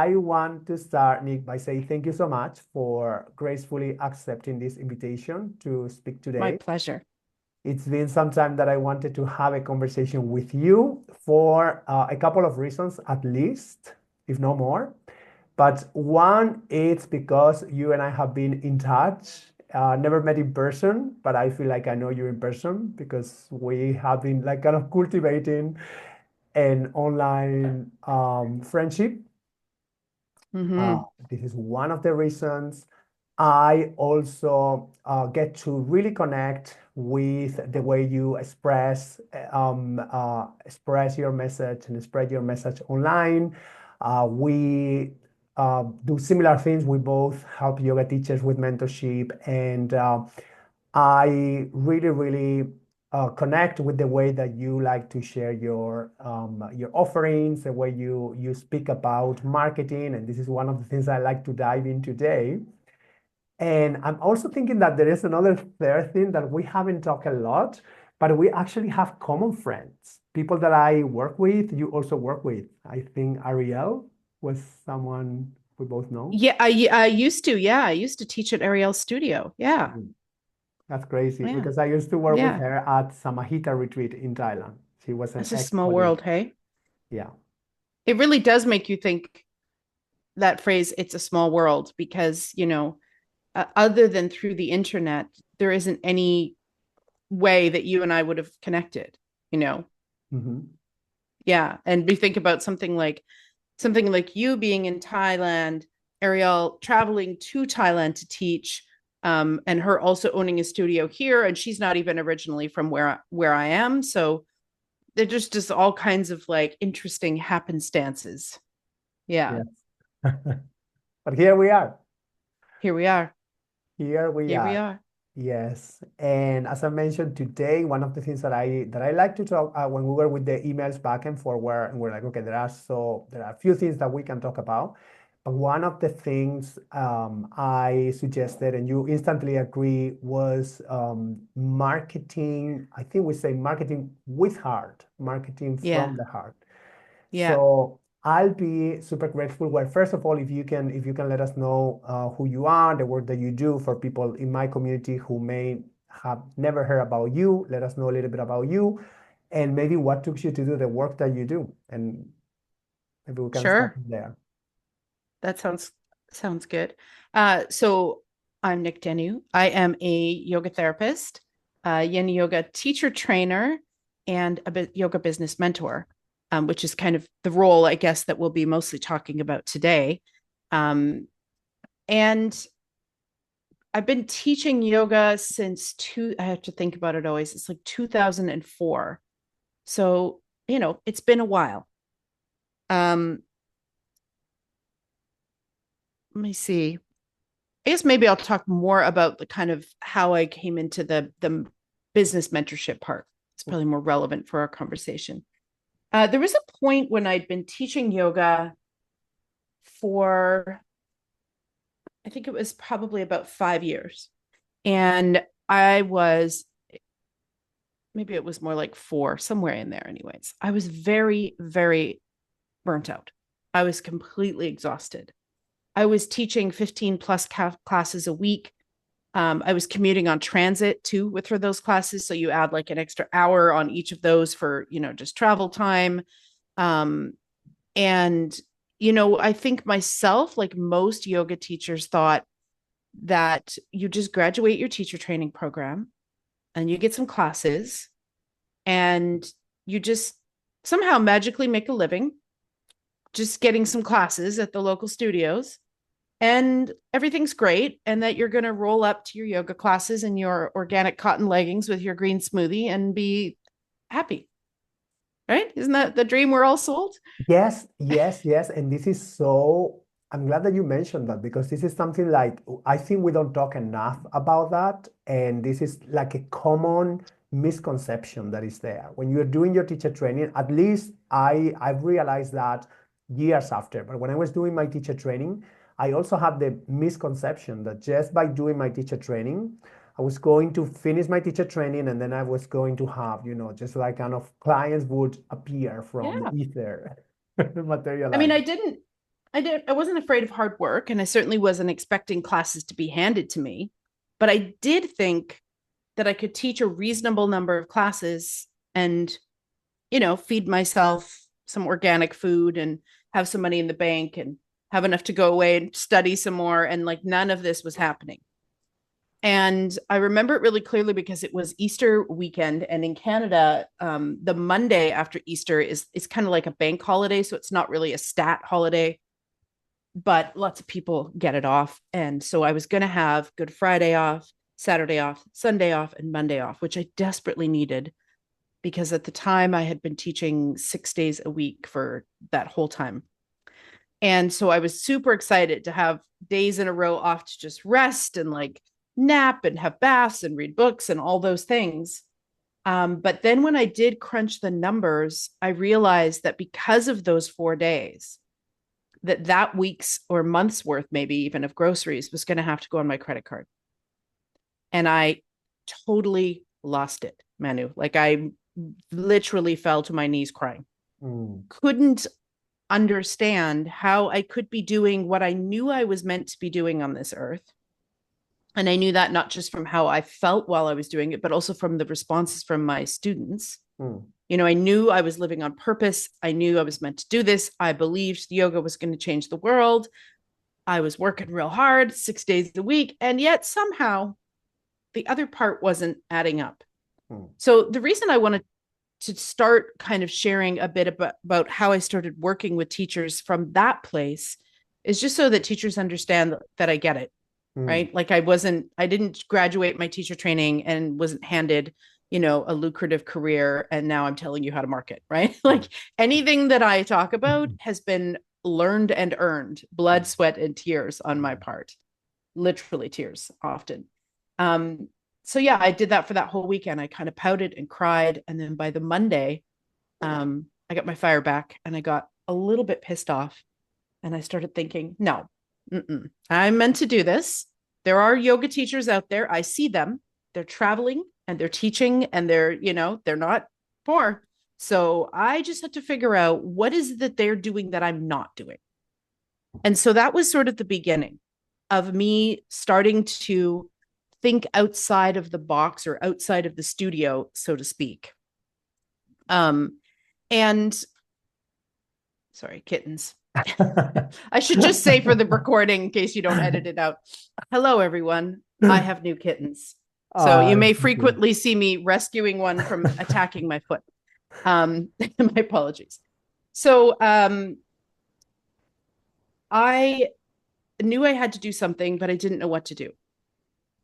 I want to start, Nyk, by saying thank you so much for gracefully accepting this invitation to speak My today. pleasure. It's been some time that I wanted to have a conversation with you for a couple of reasons, at least, if no more. But one, it's because you and I have been in touch, never met in person, but I feel like I know you in person because we have been like kind of cultivating an online friendship. Hmm. This is one of the reasons. I also get to really connect with the way you express your message and spread your message online. We do similar things. We both help yoga teachers with mentorship, and I really, really connect with the way that you like to share your offerings, the way you speak about marketing, and this is one of the things I like to dive in today. And I'm also thinking that there is another third thing that we haven't talked a lot, but we actually have common friends, people that I work with, you also work with. I think Ariel was someone we both know. Yeah, I used to. Yeah, I used to teach at Ariel's studio. Yeah, Mhm. That's crazy yeah, because I used to work with yeah. her at Samahita retreat in Thailand. She was an It's a small ex-colleague. world, hey? Yeah. It really does make you think that phrase, it's a small world, because, other than through the internet, there isn't any way that you and I would have connected, you know? Mhm. Yeah. And we think about something like you being in Thailand, Ariel traveling to Thailand to teach, and her also owning a studio here, and she's not even originally from where I am. So they're just all kinds of like interesting happenstances. Yeah, Yes. But here we are. here we are. Here we Here we are. are. Yes. And as I mentioned today, one of the things that I like to talk when we were with the emails back and forward, and we're like, okay, there are a few things that we can talk about. But one of the things I suggested, and you instantly agree, was marketing. I think we say marketing with heart, marketing from Yeah, the heart. yeah, So I'll be super grateful. Well, first of all, if you can let us know who you are, the work that you do for people in my community who may have never heard about you, let us know a little bit about you, and maybe what took you to do the work that you do, and maybe we can start sure. from there. That sounds good. So I'm Nyk Danu. I am a yoga therapist, yin yoga teacher trainer, and a yoga business mentor, which is kind of the role, I guess, that we'll be mostly talking about today. And I've been teaching yoga since I have to think about it always. It's like 2004. So, it's been a while. Um, Let me see. I guess maybe I'll talk more about the kind of how I came into the business mentorship part. It's probably more relevant for our conversation. There was a point when I'd been teaching yoga for, I think it was probably about 5 years. And I was, maybe it was more like four, somewhere in there, anyways. I was very, very burnt out. I was completely exhausted. I was teaching 15 plus classes a week. I was commuting on transit too for those classes. So you add like an extra hour on each of those for, just travel time. Um, and, I think myself, like most yoga teachers, thought that you just graduate your teacher training program and you get some classes and you just somehow magically make a living just getting some classes at the local studios, and everything's great, and that you're going to roll up to your yoga classes in your organic cotton leggings with your green smoothie and be happy, right? Isn't that the dream we're all sold? Yes, yes, yes. And this is so, I'm glad that you mentioned that because this is something like, I think we don't talk enough about that. And this is like a common misconception that is there. When you're doing your teacher training, at least I've realized that years after. But when I was doing my teacher training, I also had the misconception that just by doing my teacher training, I was going to finish my teacher training and then I was going to have, just like kind of clients would appear from the Yeah. ether. I mean, Materialize. I didn't. I wasn't afraid of hard work, and I certainly wasn't expecting classes to be handed to me, but I did think that I could teach a reasonable number of classes and, feed myself some organic food and have some money in the bank and have enough to go away and study some more. And like none of this was happening. And I remember it really clearly because it was Easter weekend. And in Canada, the Monday after Easter is kind of like a bank holiday. So it's not really a stat holiday, but lots of people get it off. And so I was going to have Good Friday off, Saturday off, Sunday off, and Monday off, which I desperately needed because at the time I had been teaching 6 days a week for that whole time. And so I was super excited to have days in a row off to just rest and like nap and have baths and read books and all those things. But then when I did crunch the numbers, I realized that because of those 4 days, that week's or month's worth, maybe even of groceries, was going to have to go on my credit card. And I totally lost it, Manu. Like I literally fell to my knees crying. Couldn't understand how I could be doing what I knew I was meant to be doing on this earth. And I knew that not just from how I felt while I was doing it, but also from the responses from my students. I knew I was living on purpose. I knew I was meant to do this. I believed yoga was going to change the world. I was working real hard 6 days a week. And yet somehow the other part wasn't adding up. So the reason I wanted to start kind of sharing a bit about how I started working with teachers from that place is just so that teachers understand that I get it, right? Like I didn't graduate my teacher training and wasn't handed, a lucrative career. And now I'm telling you how to market, right? Like anything that I talk about has been learned and earned, blood, sweat, and tears on my part, literally tears often. So yeah, I did that for that whole weekend. I kind of pouted and cried. And then by the Monday, I got my fire back and I got a little bit pissed off. And I started thinking, no, I'm meant to do this. There are yoga teachers out there. I see them. They're traveling and they're teaching and they're not poor. So I just had to figure out what is it that they're doing that I'm not doing. And so that was sort of the beginning of me starting to think outside of the box or outside of the studio, so to speak. And sorry, kittens. I should just say for the recording, in case you don't edit it out. Hello, everyone. I have new kittens. So you may frequently see me rescuing one from attacking my foot. My apologies. So I knew I had to do something, but I didn't know what to do.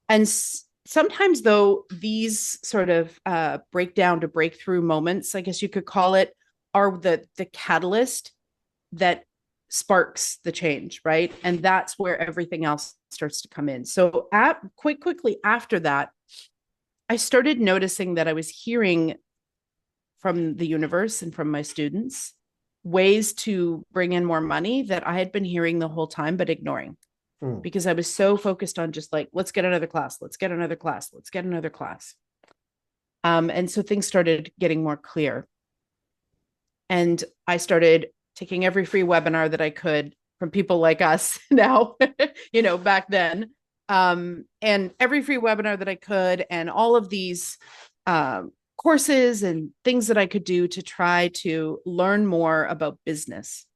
And sometimes, though, these sort of breakdown to breakthrough moments, I guess you could call it, are the catalyst that sparks the change, right? And that's where everything else starts to come in. So quite quickly after that, I started noticing that I was hearing from the universe and from my students ways to bring in more money that I had been hearing the whole time, but ignoring. Because I was so focused on just like, let's get another class, let's get another class, let's get another class. And so things started getting more clear. And I started taking every free webinar that I could from people like us now, back then. And every free webinar that I could, and all of these courses and things that I could do to try to learn more about business.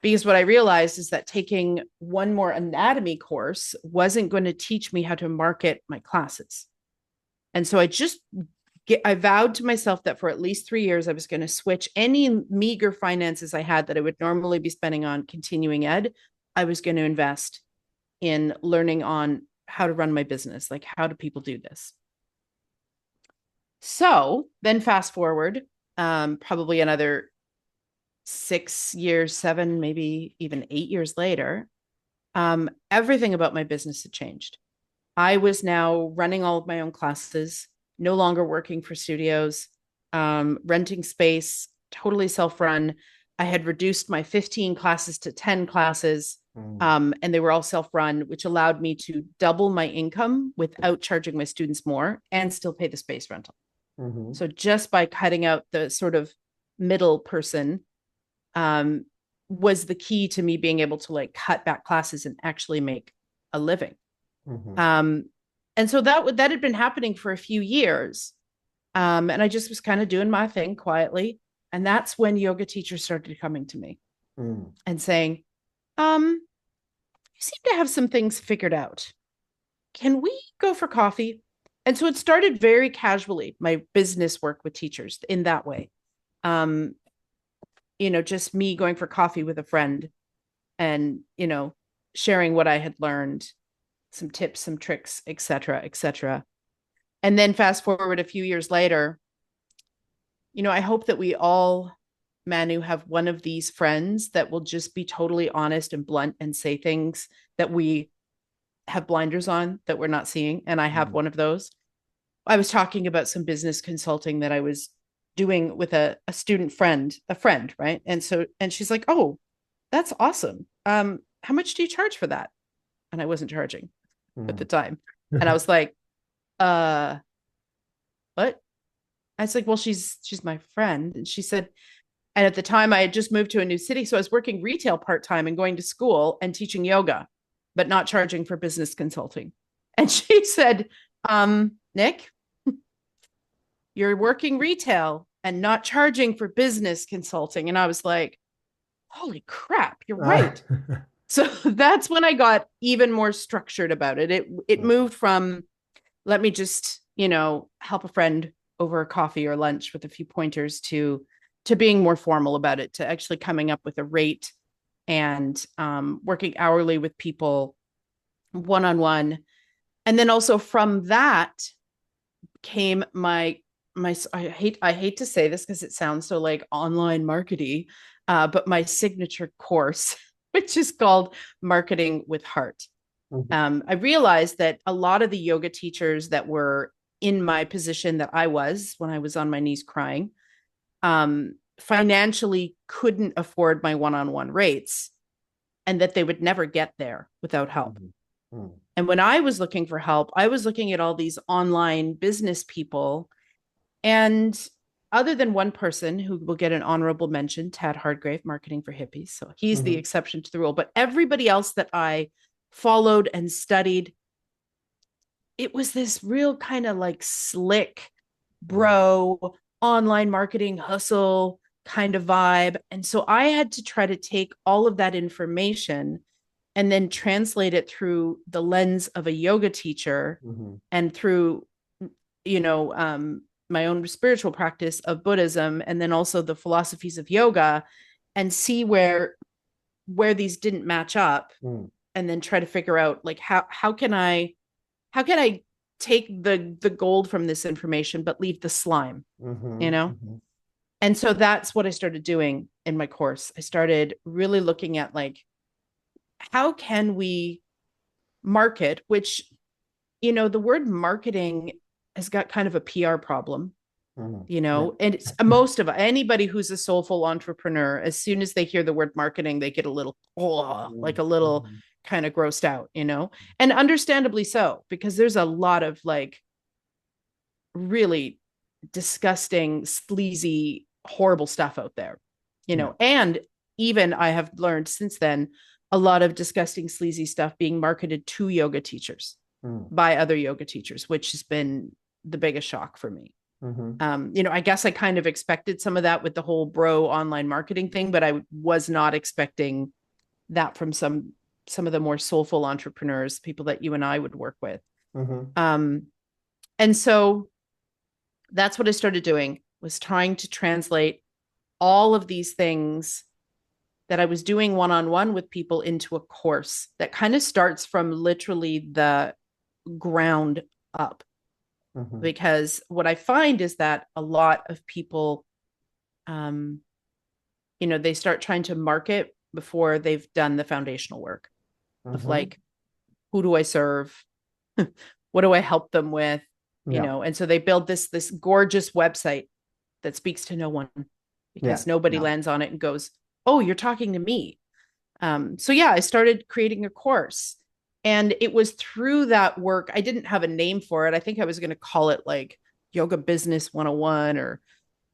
Because what I realized is that taking one more anatomy course wasn't going to teach me how to market my classes. And so I vowed to myself that for at least 3 years, I was going to switch any meager finances I had that I would normally be spending on continuing ed. I was going to invest in learning on how to run my business. Like, how do people do this? So then fast forward, probably another 6 years, 7, maybe even 8 years later, everything about my business had changed. I was now running all of my own classes, no longer working for studios, renting space, totally self-run. I had reduced my 15 classes to 10 classes, and they were all self-run, which allowed me to double my income without charging my students more and still pay the space rental. So just by cutting out the sort of middle person, was the key to me being able to like cut back classes and actually make a living. Mm-hmm. And so that had been happening for a few years. And I just was kind of doing my thing quietly. And that's when yoga teachers started coming to me Mm. and saying, you seem to have some things figured out. Can we go for coffee? And so it started very casually, my business work with teachers in that way. Um, just me going for coffee with a friend and, sharing what I had learned, some tips, some tricks, et cetera, et cetera. And then fast forward a few years later, I hope that we all, Manu, have one of these friends that will just be totally honest and blunt and say things that we have blinders on that we're not seeing. And I have Mm. one of those. I was talking about some business consulting that I was doing with a student friend, right? And she's like, "Oh, that's awesome. How much do you charge for that?" And I wasn't charging at the Mm. time. And I was like, uh, what? I was like, well, she's my friend. And she said, and at the time I had just moved to a new city. So I was working retail part-time and going to school and teaching yoga, but not charging for business consulting. And she said, Nyk, you're working retail and not charging for business consulting. And I was like, holy crap, you're right. So that's when I got even more structured about it. It Mm. moved from let me just, help a friend over a coffee or lunch with a few pointers to being more formal about it, to actually coming up with a rate and working hourly with people one-on-one. And then also from that came my I hate to say this because it sounds so like online marketing, but my signature course, which is called Marketing with Heart. Mhm. I realized that a lot of the yoga teachers that were in my position that I was when I was on my knees crying, financially couldn't afford my one-on-one rates, and that they would never get there without help. Mhm. Mm. And when I was looking for help, I was looking at all these online business people. And other than one person who will get an honorable mention, Tad Hardgrave, Marketing for Hippies. So he's the Mhm. exception to the rule. But everybody else that I followed and studied, it was this real kind of like slick Mm. bro online marketing hustle kind of vibe. And so I had to try to take all of that information and then translate it through the lens of a yoga teacher Mhm. and through, my own spiritual practice of Buddhism, and then also the philosophies of yoga, and see where these didn't match up, Mm. and then try to figure out like how can I take the gold from this information but leave the slime, you Mhm. know? Mhm. And so that's what I started doing in my course. I started really looking at like how can we market, which the word marketing has got kind of a PR problem, Mhm. Yeah. and it's most of anybody who's a soulful entrepreneur, as soon as they hear the word marketing, they get a little, like Mm. a little Mhm. kind of grossed out, and understandably so, because there's a lot of like really disgusting, sleazy, horrible stuff out there. Yeah. And even I have learned since then a lot of disgusting, sleazy stuff being marketed to yoga teachers Mm. by other yoga teachers, which has been the biggest shock for me. Mhm. I guess I kind of expected some of that with the whole bro online marketing thing, but I was not expecting that from some of the more soulful entrepreneurs, people that you and I would work with. Mhm. Um, and so that's what I started doing, was trying to translate all of these things that I was doing one-on-one with people into a course that kind of starts from literally the ground up. Mhm. Because what I find is that a lot of people, um, they start trying to market before they've done the foundational work of Mhm. like, who do I serve? What do I help them with? Yeah. And so they build this gorgeous website that speaks to no one, Yeah. because nobody Yeah. lands on it and goes, oh, you're talking to me. So yeah, I started creating a course, and it was through that work. I didn't have a name for it. I think I was going to call it like Yoga Business 101 or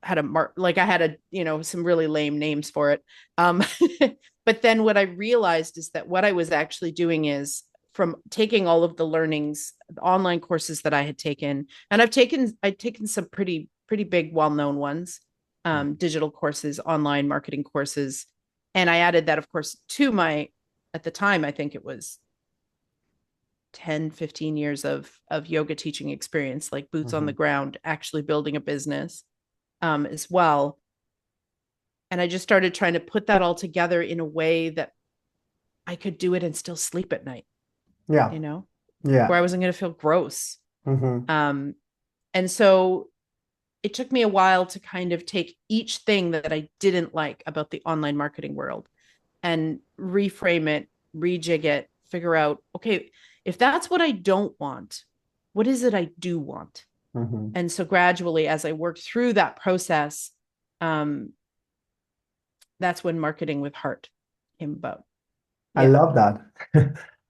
I had some really lame names for it. Um, but then what I realized is that what I was actually doing is from taking all of the learnings, the online courses that I had taken, and I'd taken some pretty big, well-known ones, digital courses, online marketing courses. And I added that, of course, to my, at the time, I think it was 10, 15 years of yoga teaching experience, like boots on the Mm-hmm. ground, actually building a business as well. And I just started trying to put that all together in a way that I could do it and still sleep at night, Yeah. you know, Yeah. where I wasn't going to feel gross. Mm-hmm. Um, and so it took me a while to kind of take each thing that I didn't like about the online marketing world and reframe it, rejig it, figure out, okay, if that's what I don't want, what is it I do want? Mm-hmm. And so gradually, as I worked through that process, um, that's when marketing with heart came about. I Yeah. love that.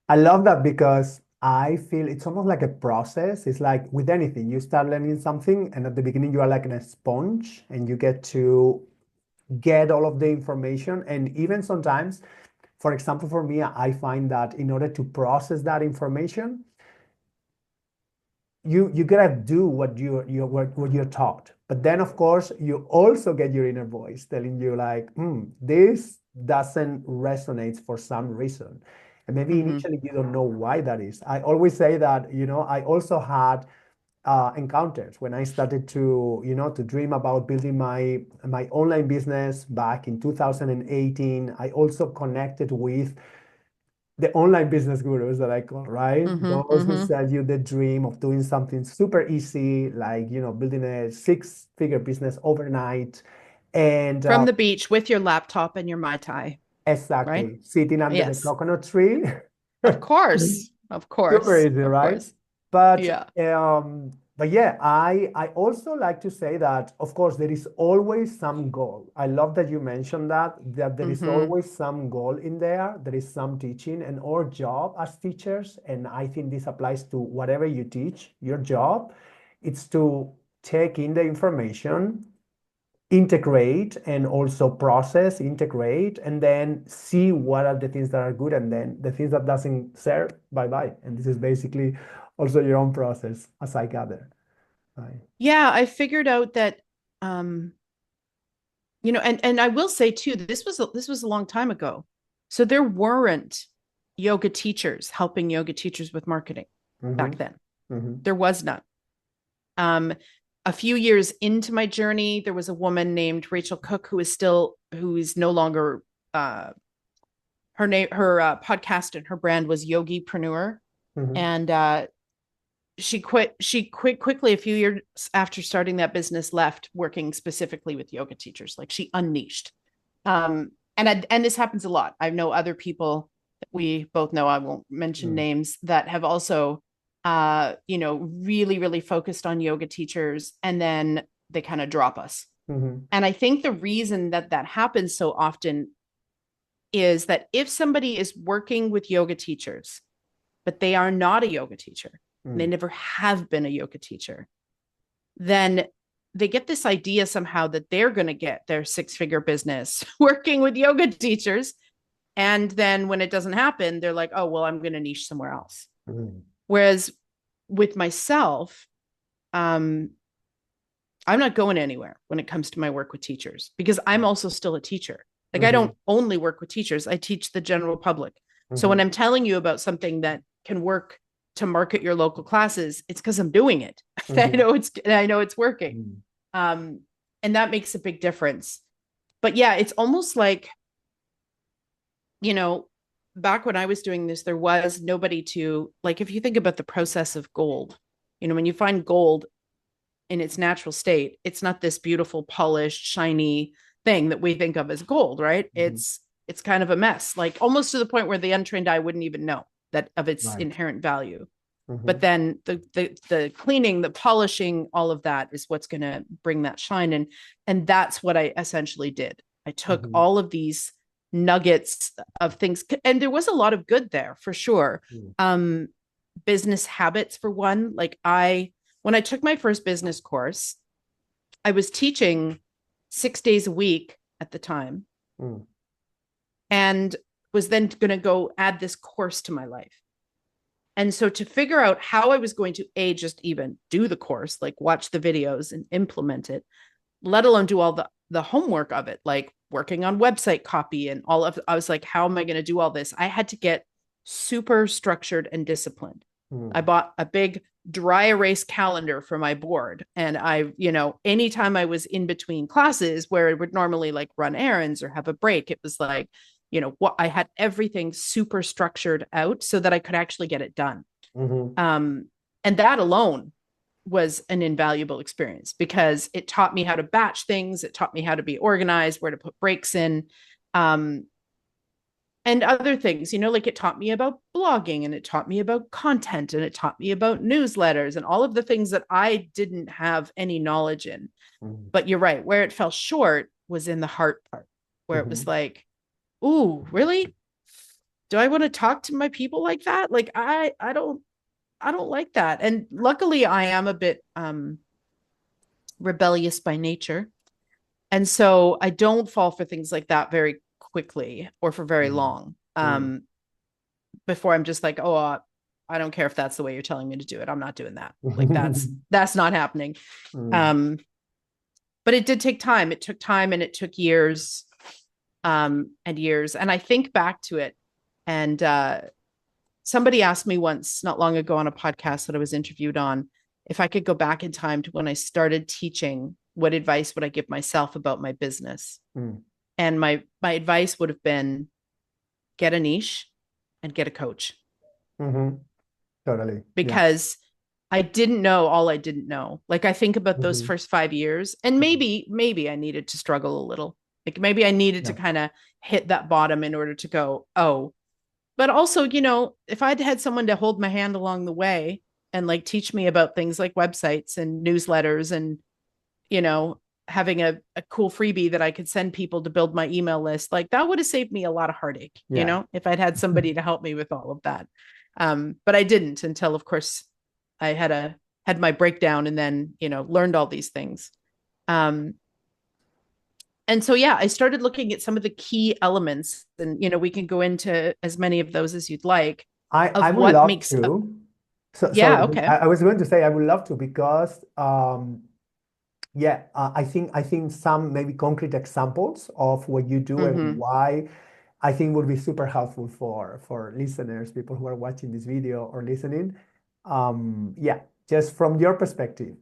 I love that because I feel it's almost like a process. It's like with anything, you start learning something, and at the beginning, you are like in a sponge and you get to get all of the information. And even sometimes, for example, for me, I find that in order to process that information, you gotta do what you're taught. But then of course you also get your inner voice telling you like, this doesn't resonate for some reason. And maybe Mm-hmm. initially you don't know why that is. I always say that, I also had encounters when I started to dream about building my online business back in 2018. I also connected with the online business gurus that I call, right? Mm-hmm. Those who Mm-hmm. sell you the dream of doing something super easy, like, building a six-figure business overnight. And From the beach with your laptop and your Mai Tai, right? exactly, sitting under the Yes. coconut tree. Of course. Of Super course. easy, Of right? course. But Yeah. yeah, I also like to say that of course there is always some goal. I love that you mentioned that there is Mm-hmm. always some goal in there. There is some teaching and our job as teachers, and I think this applies to whatever you teach, your job, it's to take in the information, integrate and also process, integrate, and then see what are the things that are good, and then the things that doesn't serve, bye bye. And this is basically also your own process, as I gather. Right. Yeah, I figured out that um and I will say too, this was a long time ago. So there weren't yoga teachers helping yoga teachers with marketing Mm-hmm. back then. Mm-hmm. There was none. Um, a few years into my journey, there was a woman named Rachel Cook who is no longer uh, her podcast and her brand was Yogipreneur, Mm-hmm. and she quit quickly a few years after starting that business, left working specifically with yoga teachers. Like she unleashed. And this happens a lot. I know other people that we both know, I won't mention Mm-hmm. names, that have also really, really focused on yoga teachers, and then they kind of drop us. Mm-hmm. And I think the reason that that happens so often is that if somebody is working with yoga teachers, but they are not a yoga teacher, they never have been a yoga teacher, then they get this idea somehow that they're going to get their six-figure business working with yoga teachers. And then when it doesn't happen, they're like, oh, well, I'm going to niche somewhere else. Mm-hmm. Whereas with myself, I'm not going anywhere when it comes to my work with teachers, because I'm also still a teacher. Like I Mm-hmm. don't only work with teachers, I teach the general public. So Mm-hmm. when I'm telling you about something that can work to market your local classes, it's because I'm doing it. Mm-hmm. I know it's working. Um, and that makes a big difference. But yeah, it's almost like, you know, back when I was doing this, there was nobody to, like, if you think about the process of gold, when you find gold in its natural state, it's not this beautiful, polished, shiny thing that we think of as gold, right? Mm-hmm. It's kind of a mess, like almost to the point where the untrained eye wouldn't even know that of its Right. inherent value. Mm-hmm. But then the cleaning, the polishing, all of that is what's going to bring that shine. And that's what I essentially did. I took Mm-hmm. all of these nuggets of things, and there was a lot of good there for sure. Um, business habits for one. Like when I took my first business course, I was teaching 6 days a week at the time, Mm. and was then going to go add this course to my life. And so to figure out how I was going to just even do the course, like watch the videos and implement it, let alone do all the homework of it, like working on website copy and all of, I was like, how am I going to do all this? I had to get super structured and disciplined. I bought a big dry erase calendar for my board. And anytime I was in between classes where it would normally like run errands or have a break, it was like, what I had everything super structured out so that I could actually get it done. Mm-hmm. And that alone was an invaluable experience because it taught me how to batch things. It taught me how to be organized, where to put breaks in, and other things, like it taught me about blogging, and it taught me about content, and it taught me about newsletters and all of the things that I didn't have any knowledge in. Mm-hmm. But you're right. Where it fell short was in the heart part, where it was like, ooh, really? Do I want to talk to my people like that? Like, I don't like that. And luckily I am a bit rebellious by nature. And so I don't fall for things like that very quickly or for very long. Before I'm just like, oh, I don't care if that's the way you're telling me to do it. I'm not doing that. Like that's not happening. But it did take time. It took time, and it took years and years. And I think back to it, and somebody asked me once, not long ago on a podcast that I was interviewed on, if I could go back in time to when I started teaching, what advice would I give myself about my business? And my advice would have been, get a niche and get a coach. Totally. Because I didn't know all I didn't know. Like, I think about those first 5 years, and maybe I needed to struggle a little. Like maybe I needed to kind of hit that bottom in order to go, oh. But also, if I'd had someone to hold my hand along the way and like teach me about things like websites and newsletters and, having a cool freebie that I could send people to build my email list, like that would have saved me a lot of heartache, if I'd had somebody to help me with all of that. But I didn't until, of course, I had my breakdown and then, learned all these things. And so, I started looking at some of the key elements, and, we can go into as many of those as you'd like. I would love to. Okay. I was going to say I would love to because I think some maybe concrete examples of what you do and why I think would be super helpful for listeners, people who are watching this video or listening. Just from your perspective.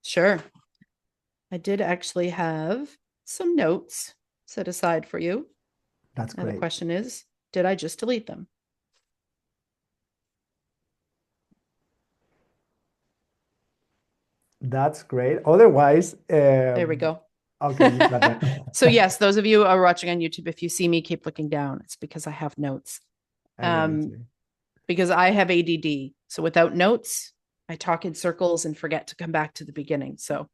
Sure. I did actually have some notes set aside for you. That's great. And the question is, did I just delete them? That's great. Otherwise, there we go. Okay. So yes, those of you who are watching on YouTube, if you see me keep looking down, it's because I have notes. Because I have ADD. So without notes, I talk in circles and forget to come back to the beginning. So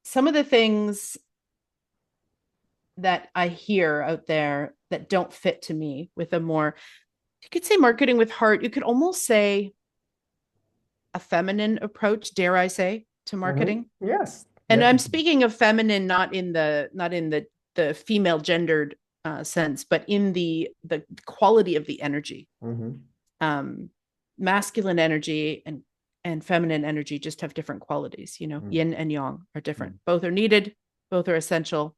some of the things that I hear out there that don't fit to me with a more, you could say marketing with heart. You could almost say a feminine approach, dare I say, to marketing. Yes. And definitely. I'm speaking of feminine, not in the female gendered sense, but in the quality of the energy. Masculine energy and feminine energy just have different qualities, yin and yang are different. Both are needed, both are essential.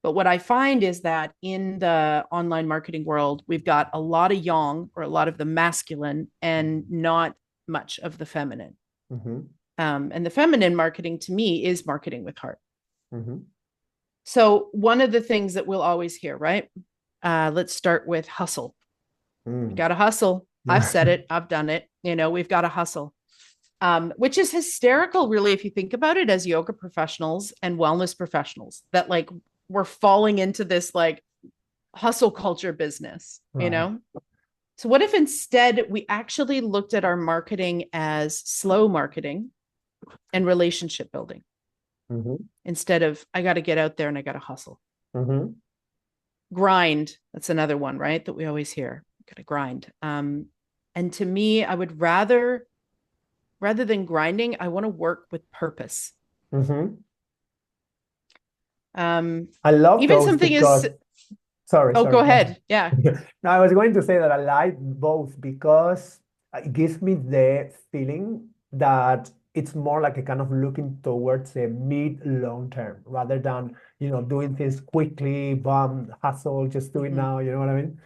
But what I find is that in the online marketing world, we've got a lot of yang, or a lot of the masculine, and not much of the feminine. And the feminine marketing, to me, is marketing with heart. So one of the things that we'll always hear, right? Let's start with hustle. You got to hustle. I've said it. I've done it. We've got to hustle. Which is hysterical, really, if you think about it, as yoga professionals and wellness professionals, that like we're falling into this like hustle culture business, right. So what if instead we actually looked at our marketing as slow marketing and relationship building, instead of I got to get out there and I got to hustle. Grind. That's another one, right? That we always hear. Got to grind. And to me, I would rather than grinding, I want to work with purpose. Hmm. Um, I love even those something is, because, sorry, oh, go sorry, go ahead. Yeah. ahead. No, I was going to say that I like both because it gives me the feeling that it's more like a kind of looking towards a mid long term rather than, doing things quickly, bum, hustle, just do it Mhm. now. You know what I mean?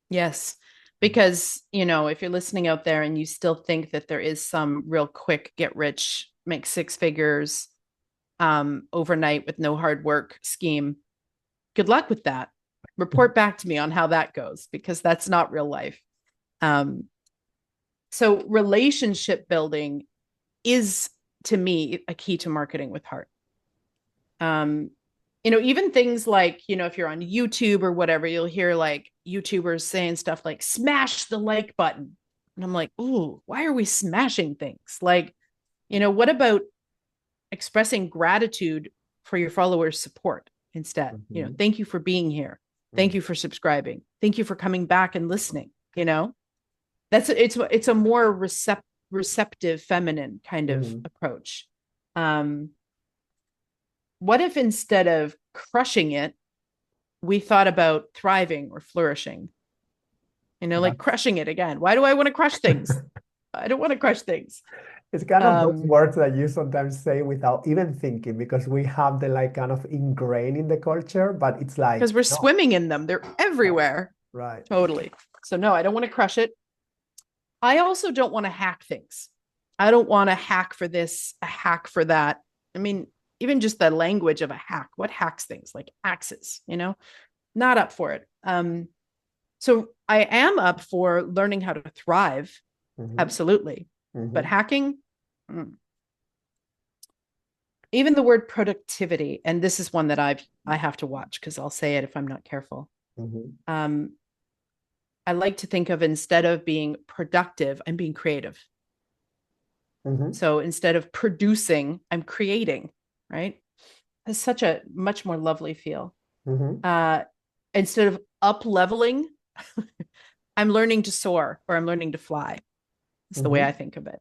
Yes. Because, if you're listening out there and you still think that there is some real quick get rich, make six figures overnight with no hard work scheme, good luck with that. Report back to me on how that goes because that's not real life. Um, so relationship building is to me a key to marketing with heart. Um, even things like, if you're on YouTube or whatever, you'll hear like YouTubers saying stuff like smash the like button. And I'm like, ooh, why are we smashing things? Like, what about expressing gratitude for your followers' support instead? Mhm, Thank you for being here. Thank mhm, you for subscribing. Thank you for coming back and listening. It's a more receptive feminine kind of mhm. approach. Um, what if instead of crushing it, we thought about thriving or flourishing? Like That's crushing it again. Why do I want to crush things? I don't want to crush things. it's kind of those Um, words that you sometimes say without even thinking because we have the like kind of ingrained in the culture, but it's like, because we're no, swimming in them. They're right, everywhere. right. Totally. So no, I don't want to crush it. I also don't want to hack things. I don't want to hack for this, a hack for that. I mean, even just the language of a hack, what hacks things like axes, not up for it. So I am up for learning how to thrive. Hmm. Absolutely. But Hmm. hacking, mm. Even the word productivity, and this is one that I have to watch because I'll say it if I'm not careful. Hmm. Um, I like to think of instead of being productive, I'm being creative. Hmm. So instead of producing, I'm creating, right? It's such a much more lovely feel. Hmm. Uh, instead of up leveling, I'm learning to soar or I'm learning to fly. It's the way I Hmm. think of it.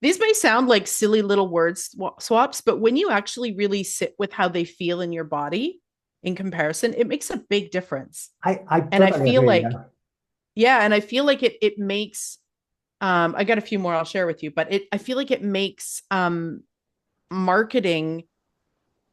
These may sound like silly little word swaps, but when you actually really sit with how they feel in your body in comparison, it makes a big difference. I And I totally feel agree. like, Yeah. yeah, and I feel like it makes I got a few more I'll share with you, but I feel like it makes marketing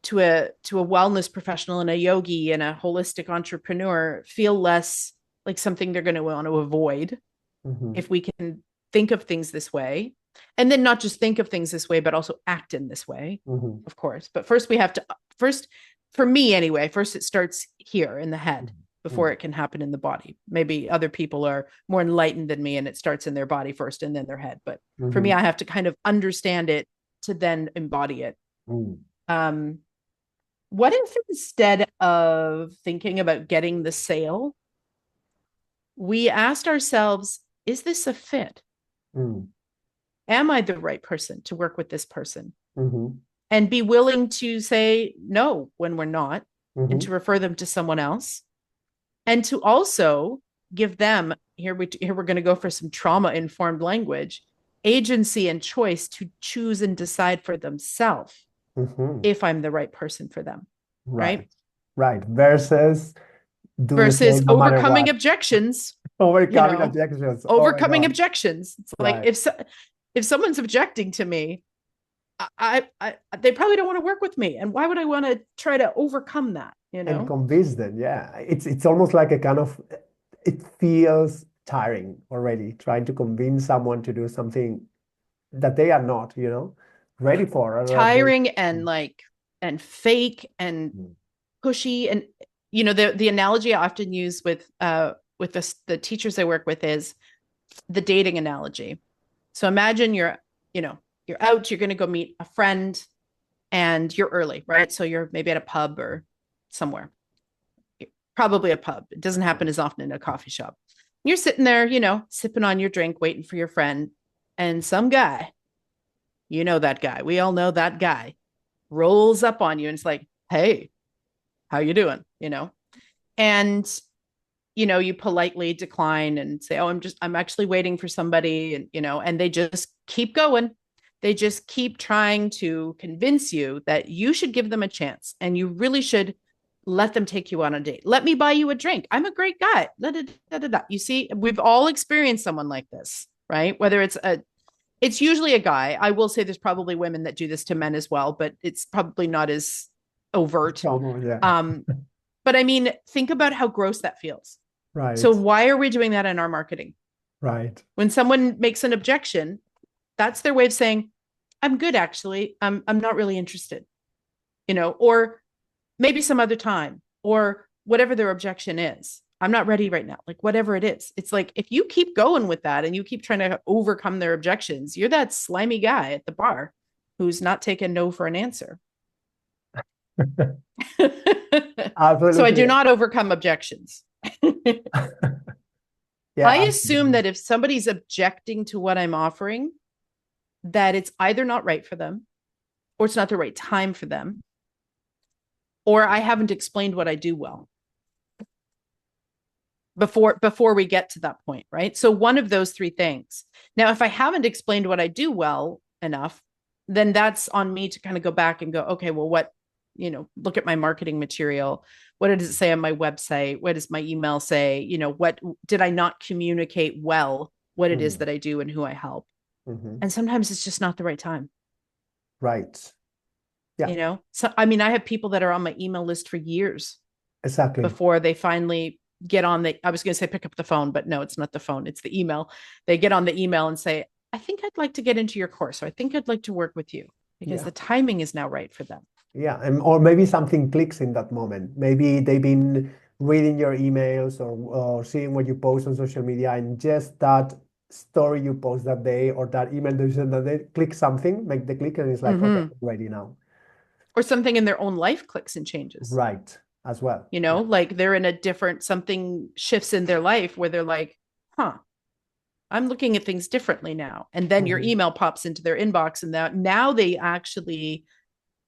to a wellness professional and a yogi and a holistic entrepreneur feel less like something they're going to want to avoid Hmm. if we can think of things this way, and then not just think of things this way but also act in this way, Hmm. of course. But first we have to, first, for me anyway, first it starts here in the head before Hmm. it can happen in the body. Maybe other people are more enlightened than me and it starts in their body first and then their head, but for me Hmm. I have to kind of understand it to then embody it. Hmm. um what if instead of thinking about getting the sale, we asked ourselves, is this a fit? Hmm. Am I the right person to work with this person? Hmm. And be willing to say no when we're not, and to Hmm. refer them to someone else, and to also give them, here we're going to go for some trauma informed language, agency and choice to choose and decide for themselves Hmm. if I'm the right person for them, Right. right? Right. Versus do the Versus same no matter overcoming what. objections, you Overcoming know, objections. Oh my overcoming God. objections. It's like Right. if someone's objecting to me, they probably don't want to work with me, and why would I want to try to overcome that? And convince them. Yeah. It's almost like a kind of it feels tiring already trying to convince someone to do something that they are not, ready for or that they. Tiring and like and fake and Mhm. pushy. And the analogy I often use with the teachers I work with is the dating analogy. So imagine you're out, you're going to go meet a friend, and you're early, right? So you're maybe at a pub or somewhere, probably a pub. It doesn't happen as often in a coffee shop. You're sitting there, sipping on your drink, waiting for your friend, and some guy, that guy, we all know that guy, rolls up on you and it's like, hey, how you doing? And you politely decline and say, oh, I'm actually waiting for somebody, and and they just keep going. They just keep trying to convince you that you should give them a chance and you really should let them take you on a date. Let me buy you a drink. I'm a great guy. Da, da, da, da, da. You see, we've all experienced someone like this, right? Whether it's usually a guy. I will say there's probably women that do this to men as well, but it's probably not as overt. Yeah. But I mean, think about how gross that feels. So Right. why are we doing that in our marketing? Right. When someone makes an objection, that's their way of saying, I'm good, actually. I'm not really interested, or maybe some other time, or whatever their objection is. I'm not ready right now. Like whatever it is. It's like, if you keep going with that and you keep trying to overcome their objections, you're that slimy guy at the bar who's not taking no for an answer. So I do Absolutely. not overcome objections. Yeah, I assume absolutely. that if somebody's objecting to what I'm offering, that it's either not right for them, or it's not the right time for them, or I haven't explained what I do well before we get to that point, right? So one of those three things. Now, if I haven't explained what I do well enough, then that's on me to kind of go back and go, okay, well, look at my marketing material. What does it say on my website? What does my email say? What did I not communicate well, what it is Mhm. that I do and who I help? Mhm. And sometimes it's just not the right time. Right. Yeah, So I mean, I have people that are on my email list for years exactly. before they finally get on I was going to say pick up the phone, but no, it's not the phone, it's the email. They get on the email and say, I think I'd like to get into your course, or I think I'd like to work with you, because Yeah. the timing is now right for them. Yeah. And or maybe something clicks in that moment. Maybe they've been reading your emails or seeing what you post on social media, and just that story you post that day or that email that you send that day, click something, make the click, and it's like, okay, Mm-hmm. I'm ready now. Or something in their own life clicks and changes. Right. As well. Yeah. Like they're in a different, something shifts in their life where they're like, huh, I'm looking at things differently now. And then your Mhm. email pops into their inbox, and that now they actually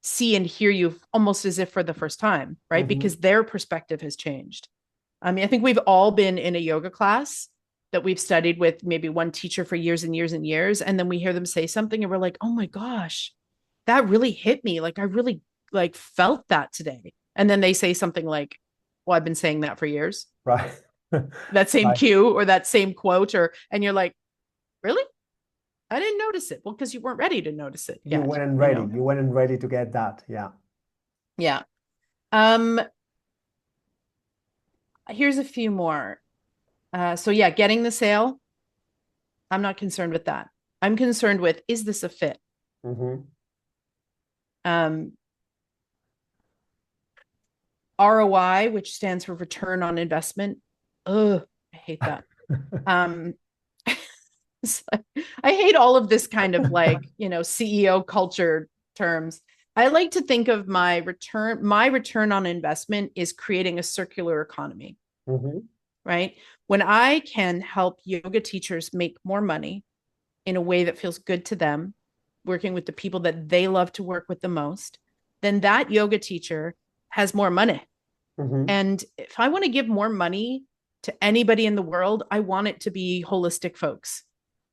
see and hear you almost as if for the first time, right? Mhm. Because their perspective has changed. I mean, I think we've all been in a yoga class that we've studied with maybe one teacher for years and years and years. And then we hear them say something and we're like, oh my gosh, that really hit me. Like I really like felt that today. And then they say something like, well, I've been saying that for years. Right. That same Right. cue or that same quote, and you're like, really? I didn't notice it. Well, because you weren't ready to notice it You yet, weren't ready. You weren't ready to get that. Yeah. Yeah. Um, Here's a few more. So yeah, getting the sale, I'm not concerned with that. I'm concerned with, is this a fit? Hmm. Um, ROI, which stands for return on investment. Ugh, I hate that. Um, I hate all of this kind of CEO culture terms. I like to think of my return on investment is creating a circular economy, Hmm. right? When I can help yoga teachers make more money in a way that feels good to them, working with the people that they love to work with the most, then that yoga teacher has more money. Hmm. And if I want to give more money to anybody in the world, I want it to be holistic folks.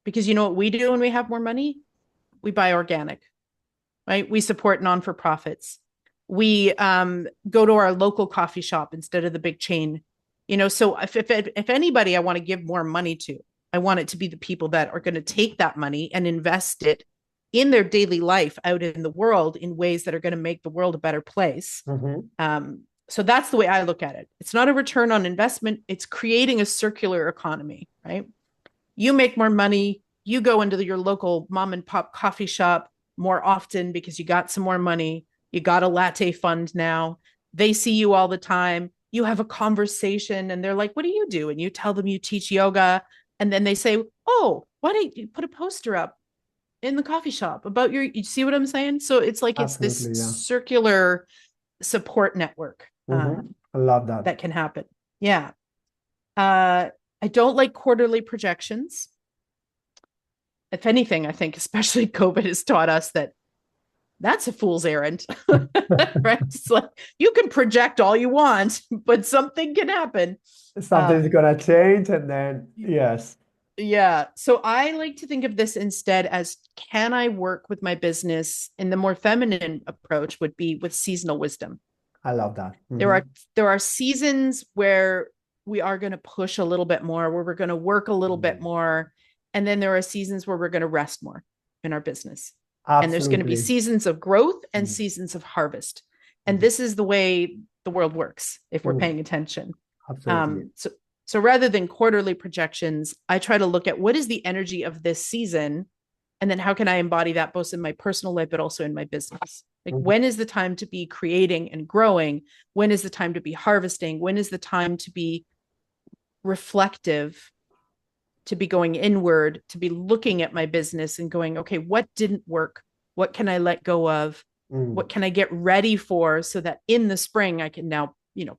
Because you know what we do when we have more money? We buy organic, right? We support non for profits. We go to our local coffee shop instead of the big chain. So if anybody I want to give more money to, I want it to be the people that are going to take that money and invest it in their daily life out in the world in ways that are going to make the world a better place. Hmm. So that's the way I look at it. It's not a return on investment. It's creating a circular economy, right? You make more money. You go into your local mom and pop coffee shop more often because you got some more money. You got a latte fund now. They see you all the time. You have a conversation and they're like, what do you do? And you tell them you teach yoga. And then they say, oh, why don't you put a poster up in the coffee shop about you see what I'm saying? So it's like, it's this Absolutely. Yeah. circular support network I love that. that can happen. Yeah. I don't like quarterly projections. If anything, I think especially COVID has taught us that that's a fool's errand, right? It's like you can project all you want, but something can happen. Something's Um, gonna change, and then yes. Yeah. So I like to think of this instead as, can I work with my business? And the more feminine approach would be with seasonal wisdom. I love that. There Mm-hmm. are there are seasons where we are going to push a little bit more, where we're going to work a little bit more. And then there are seasons where we're going to rest more in our business. And there's going to be Absolutely. seasons of growth and Mm-hmm. seasons of harvest. And this is the way the world works if we're Mm-hmm. paying attention. Absolutely. So rather than quarterly projections, I try to look at what is the energy of this season, and then how can I embody that both in my personal life but also in my business. Like, Mm-hmm. when is the time to be creating and growing? When is the time to be harvesting? When is the time to be reflective, to be going inward, to be looking at my business and going, okay, what didn't work? What can I let go of? Mm. What can I get ready for so that in the spring I can now,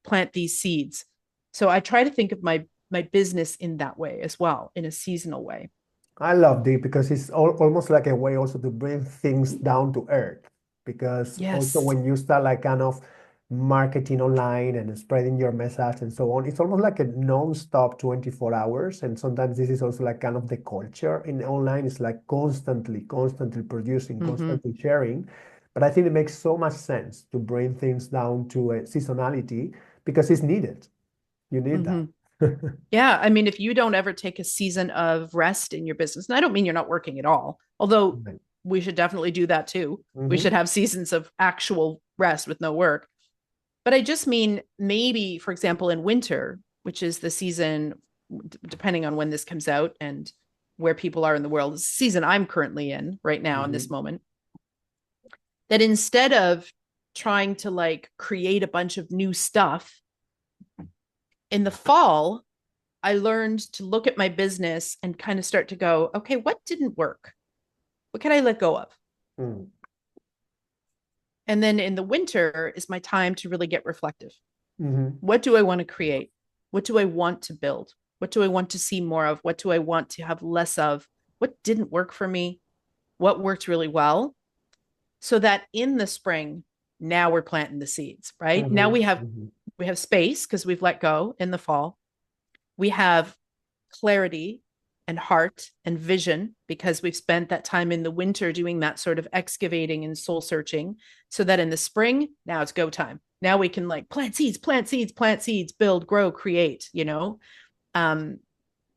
plant these seeds? So I try to think of my business in that way as well, in a seasonal way. I love Deep because it's almost like a way also to bring things down to earth. Because also Yes. when you start like kind of marketing online and spreading your message and so on, it's almost like a non-stop 24 hours. And sometimes this is also like kind of the culture in online. It's like constantly producing, Mm-hmm. constantly sharing. But I think it makes so much sense to bring things down to a seasonality because it's needed. You need that. Mm-hmm. Yeah. I mean, if you don't ever take a season of rest in your business, and I don't mean you're not working at all, although Right. we should definitely do that too. We Mm-hmm. should have seasons of actual rest with no work. But I just mean, maybe, for example, in winter, which is the season, depending on when this comes out and where people are in the world, is the season I'm currently in right now in this Mm-hmm. moment, that instead of trying to like create a bunch of new stuff in the fall, I learned to look at my business and kind of start to go, okay, what didn't work? What can I let go of? Mm-hmm. And then in the winter is my time to really get reflective. Mm-hmm. What do I want to create? What do I want to build? What do I want to see more of? What do I want to have less of? What didn't work for me? What worked really well? So that in the spring, now we're planting the seeds, right? Now Mm-hmm. we have space because we've let go in the fall. We have clarity and heart and vision because we've spent that time in the winter doing that sort of excavating and soul searching, so that in the spring, now it's go time. Now we can like plant seeds, plant seeds, plant seeds, build, grow, create. um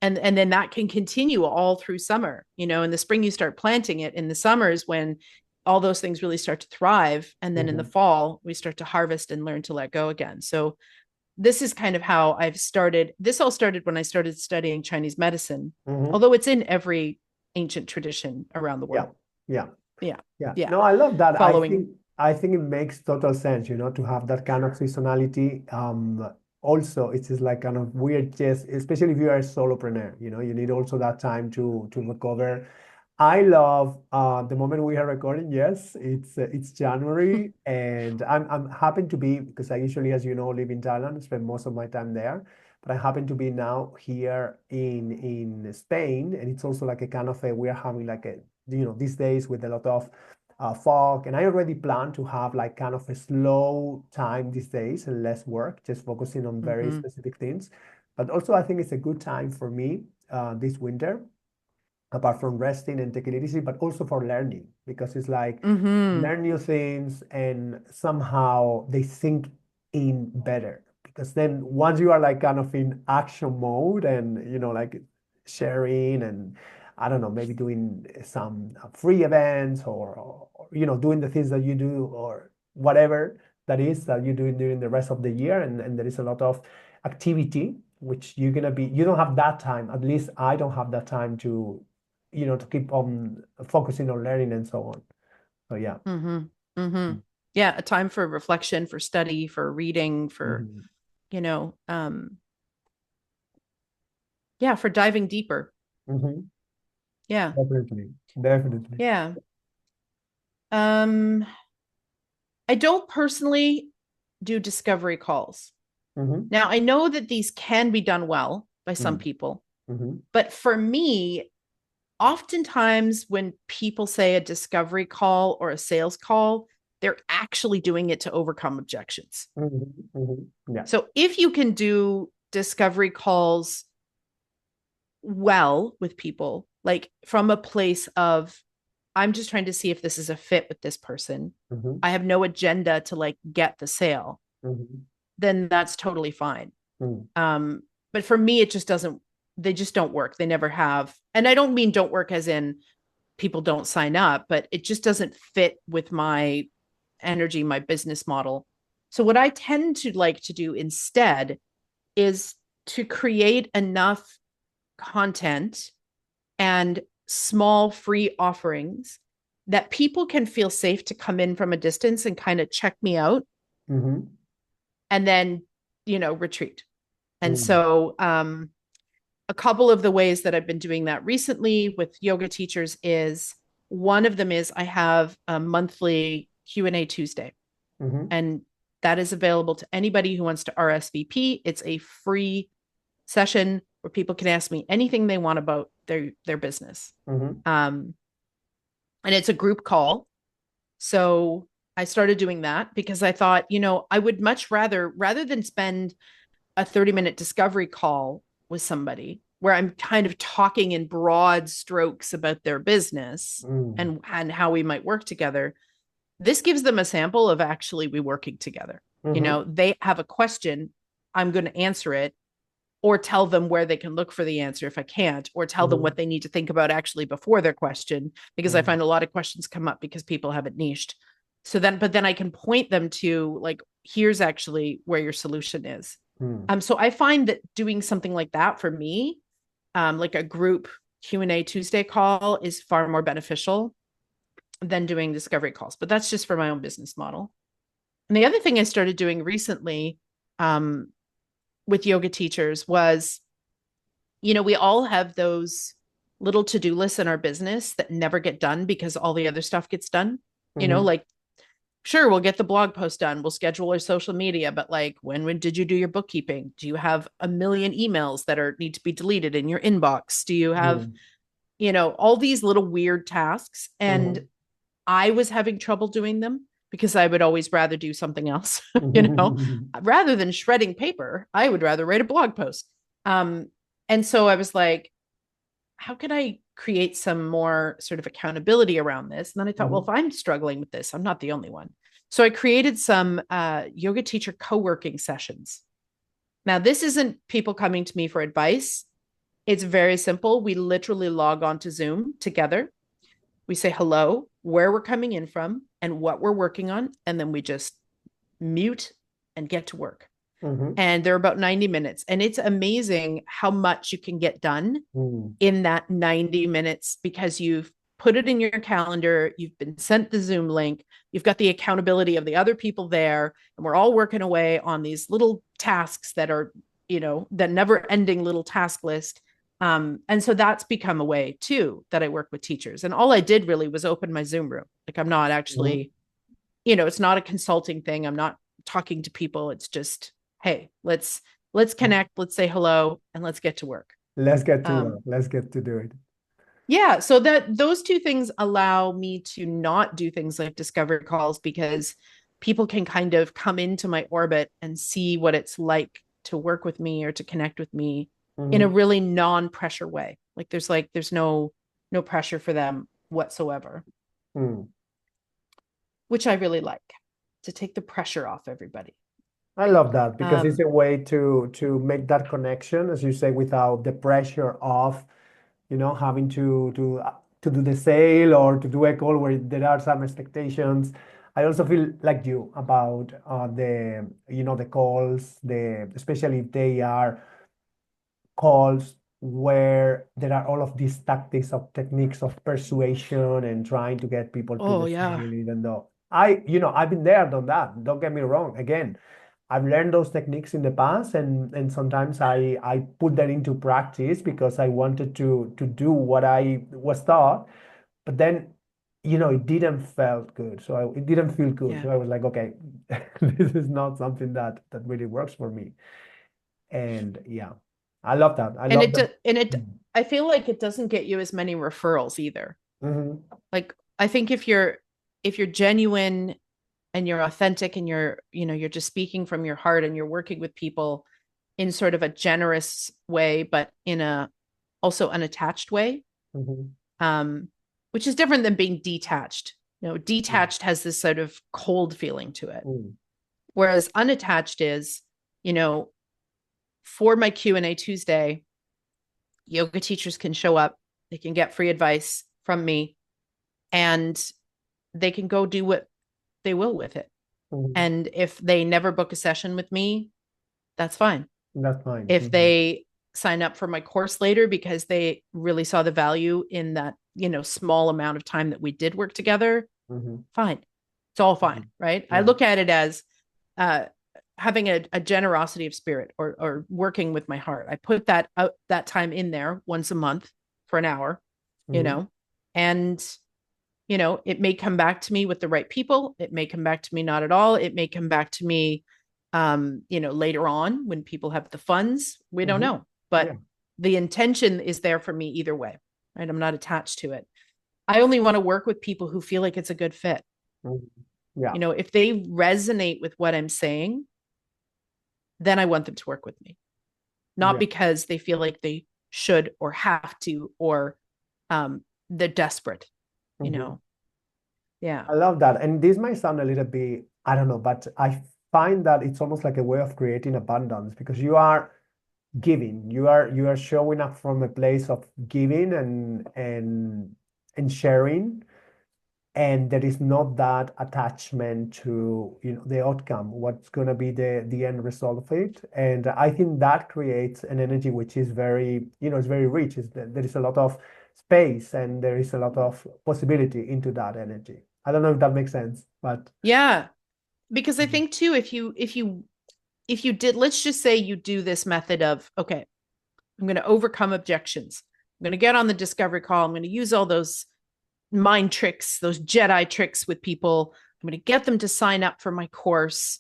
and then that can continue all through summer. In the spring you start planting it, in the summers when all those things really start to thrive, and then in the Mm-hmm. fall we start to harvest and learn to let go again. So this is kind of how I've started. This all started when I started studying Chinese medicine, Mm-hmm. although it's in every ancient tradition around the Yeah, world. yeah, Yeah. yeah. Yeah. No, I love that. I Following. think I think it makes total sense, to have that kind of seasonality. Also, it's just like kind of weird, just especially if you are a solopreneur, you need also that time to recover. I love the moment we are recording. Yes, it's January, and I'm happen to be because I usually, as you know, live in Thailand, spend most of my time there. But I happen to be now here in Spain, and it's also like a kind of we are having like a these days with a lot of fog, and I already plan to have like kind of a slow time these days and less work, just focusing on very Mm-hmm. specific things. But also, I think it's a good time for me this winter apart from resting and taking it easy, but also for learning because it's like Mm-hmm. learn new things and somehow they sink in better. Because then once you are like kind of in action mode and like sharing and I don't know, maybe doing some free events or doing the things that you do or whatever that is that you do during the rest of the year and there is a lot of activity which you don't have that time, at least I don't have that time to keep on focusing on learning and so on. So yeah. Mm-hmm. Mm-hmm. Yeah, a time for reflection, for study, for reading, for Mhm. you know um yeah, for diving deeper. Mhm. Yeah. Definitely. Definitely. Yeah. um I don't personally do discovery calls. Mhm. Now, I know that these can be done well by some Mhm. people, Mhm. but for me, oftentimes when people say a discovery call or a sales call, they're actually doing it to overcome objections. Mhm. Mhm. Yeah. So if you can do discovery calls well with people, like from a place of, I'm just trying to see if this is a fit with this person. Mm-hmm. I have no agenda to like get the sale, Mm-hmm. then that's totally fine. Mm-hmm. Um, but for me, it just doesn't, they just don't work. They never have. And I don't mean don't work as in people don't sign up, but it just doesn't fit with my energy, my business model. So what I tend to like to do instead is to create enough content and small free offerings that people can feel safe to come in from a distance and kind of check me out Mm-hmm. and then, retreat. And Mm-hmm. so a couple of the ways that I've been doing that recently with yoga teachers is, one of them is I have a monthly Q&A Tuesday, Mm-hmm. and that is available to anybody who wants to RSVP. It's a free session where people can ask me anything they want about their business. Mm-hmm. Um, and it's a group call. So I started doing that because I thought, I would much rather than spend a 30-minute discovery call with somebody where I'm kind of talking in broad strokes about their business Mm-hmm. and how we might work together. This gives them a sample of actually we working together. Mm-hmm. They have a question, I'm going to answer it, or tell them where they can look for the answer if I can't, or tell them Mm-hmm. what they need to think about actually before their question, because I Mm-hmm. find a lot of questions come up because people haven't niched. But then I can point them to like, here's actually where your solution is. So I find that doing something like that for me, like a group Q&A Tuesday call, is far more beneficial than doing discovery calls. But that's just for my own business model. And the other thing I started doing recently, um, with yoga teachers was, we all have those little to-do lists in our business that never get done because all the other stuff gets done. Mm-hmm. Like, sure, we'll get the blog post done, we'll schedule our social media, but like, when did you do your bookkeeping? Do you have a million emails that need to be deleted in your inbox? Do you have, all these little weird tasks? And I was having trouble doing them because I would always rather do something else. Mm-hmm. Rather than shredding paper, I would rather write a blog post. um and so I was like, how can I create some more sort of accountability around this? And then I thought, well, if I'm struggling with this, I'm not the only one. So I created some yoga teacher co-working sessions. Now, this isn't people coming to me for advice. It's very simple. We literally log on to Zoom together. We say hello, where we're coming in from, and what we're working on. And then we just mute and get to work. Mm-hmm. And they're about 90 minutes. And it's amazing how much you can get done in that 90 minutes because you've put it in your calendar, you've been sent the Zoom link, you've got the accountability of the other people there, and we're all working away on these little tasks that are, the never ending little task list. And so that's become a way too that I work with teachers. And all I did really was open my Zoom room. Like, I'm not Mm-hmm. actually, it's not a consulting thing. I'm not talking to people. It's just, hey, let's connect, let's say hello, and let's get to work. Let's get to work. Um, Let's get to do it. yeah, so that those two things allow me to not do things like discovery calls because people can kind of come into my orbit and see what it's like to work with me or to connect with me in a Mm-hmm. really non-pressure way. There's no pressure for them whatsoever, Mm. which I really like, to take the pressure off everybody. I love that because it's Um, a way to make that connection, as you say, without the pressure of, having to do the sale or to do a call where there are some expectations. I also feel like you about the calls, especially if they are calls where there are all of these tactics of techniques of persuasion and trying to get people to oh the yeah, sale, even though I've been there, done that. Don't get me wrong. Again, I've learned those techniques in the past, and sometimes I put that into practice because I wanted to do what I was taught, but then it didn't felt good. So it didn't feel good. yeah. So I was like, okay, this is not something that really works for me. And yeah, I love that. I And love the. I feel like it doesn't get you as many referrals either. Mhm. Like, I think if you're genuine and you're authentic and you're just speaking from your heart and you're working with people in sort of a generous way, but in a also unattached way, Mhm. um, which is different than being detached. Detached has this sort of cold feeling to it, Mm. whereas unattached is, you know, for my Q&A Tuesday, yoga teachers can show up, they can get free advice from me, and they can go do what they will with it. Mhm. And if they never book a session with me, that's fine. That's fine. If they sign up for my course later because they really saw the value in that, small amount of time that we did work together, Mhm. fine. It's all fine, Mhm. right? I Yeah. look at it as having a generosity of spirit, or working with my heart. I put that time in there once a month for an hour, Mhm. and it may come back to me with the right people. It may come back to me not at all. It may come back to me, later on when people have the funds. We don't Mhm. know, but Yeah. the intention is there for me either way, right? I'm not attached to it. I only want to work with people who feel like it's a good fit. Mhm. Yeah. If they resonate with what I'm saying, then I want them to work with me, not Yeah. because they feel like they should or have to, or they're desperate, you Mhm. know? Yeah. I love that. And this might sound a little bit, I don't know, but I find that it's almost like a way of creating abundance because you are giving. You are showing up from a place of giving and sharing. And there is not that attachment to the outcome, what's going to be the end result of it. And I think that creates an energy which is very, it's very rich. There is a lot of space and there is a lot of possibility into that energy. I don't know if that makes sense, but Yeah. Because I think too, if you did, let's just say you do this method of, okay, I'm going to overcome objections. I'm going to get on the discovery call. I'm going to use all those mind tricks, those Jedi tricks with people. I'm going to get them to sign up for my course.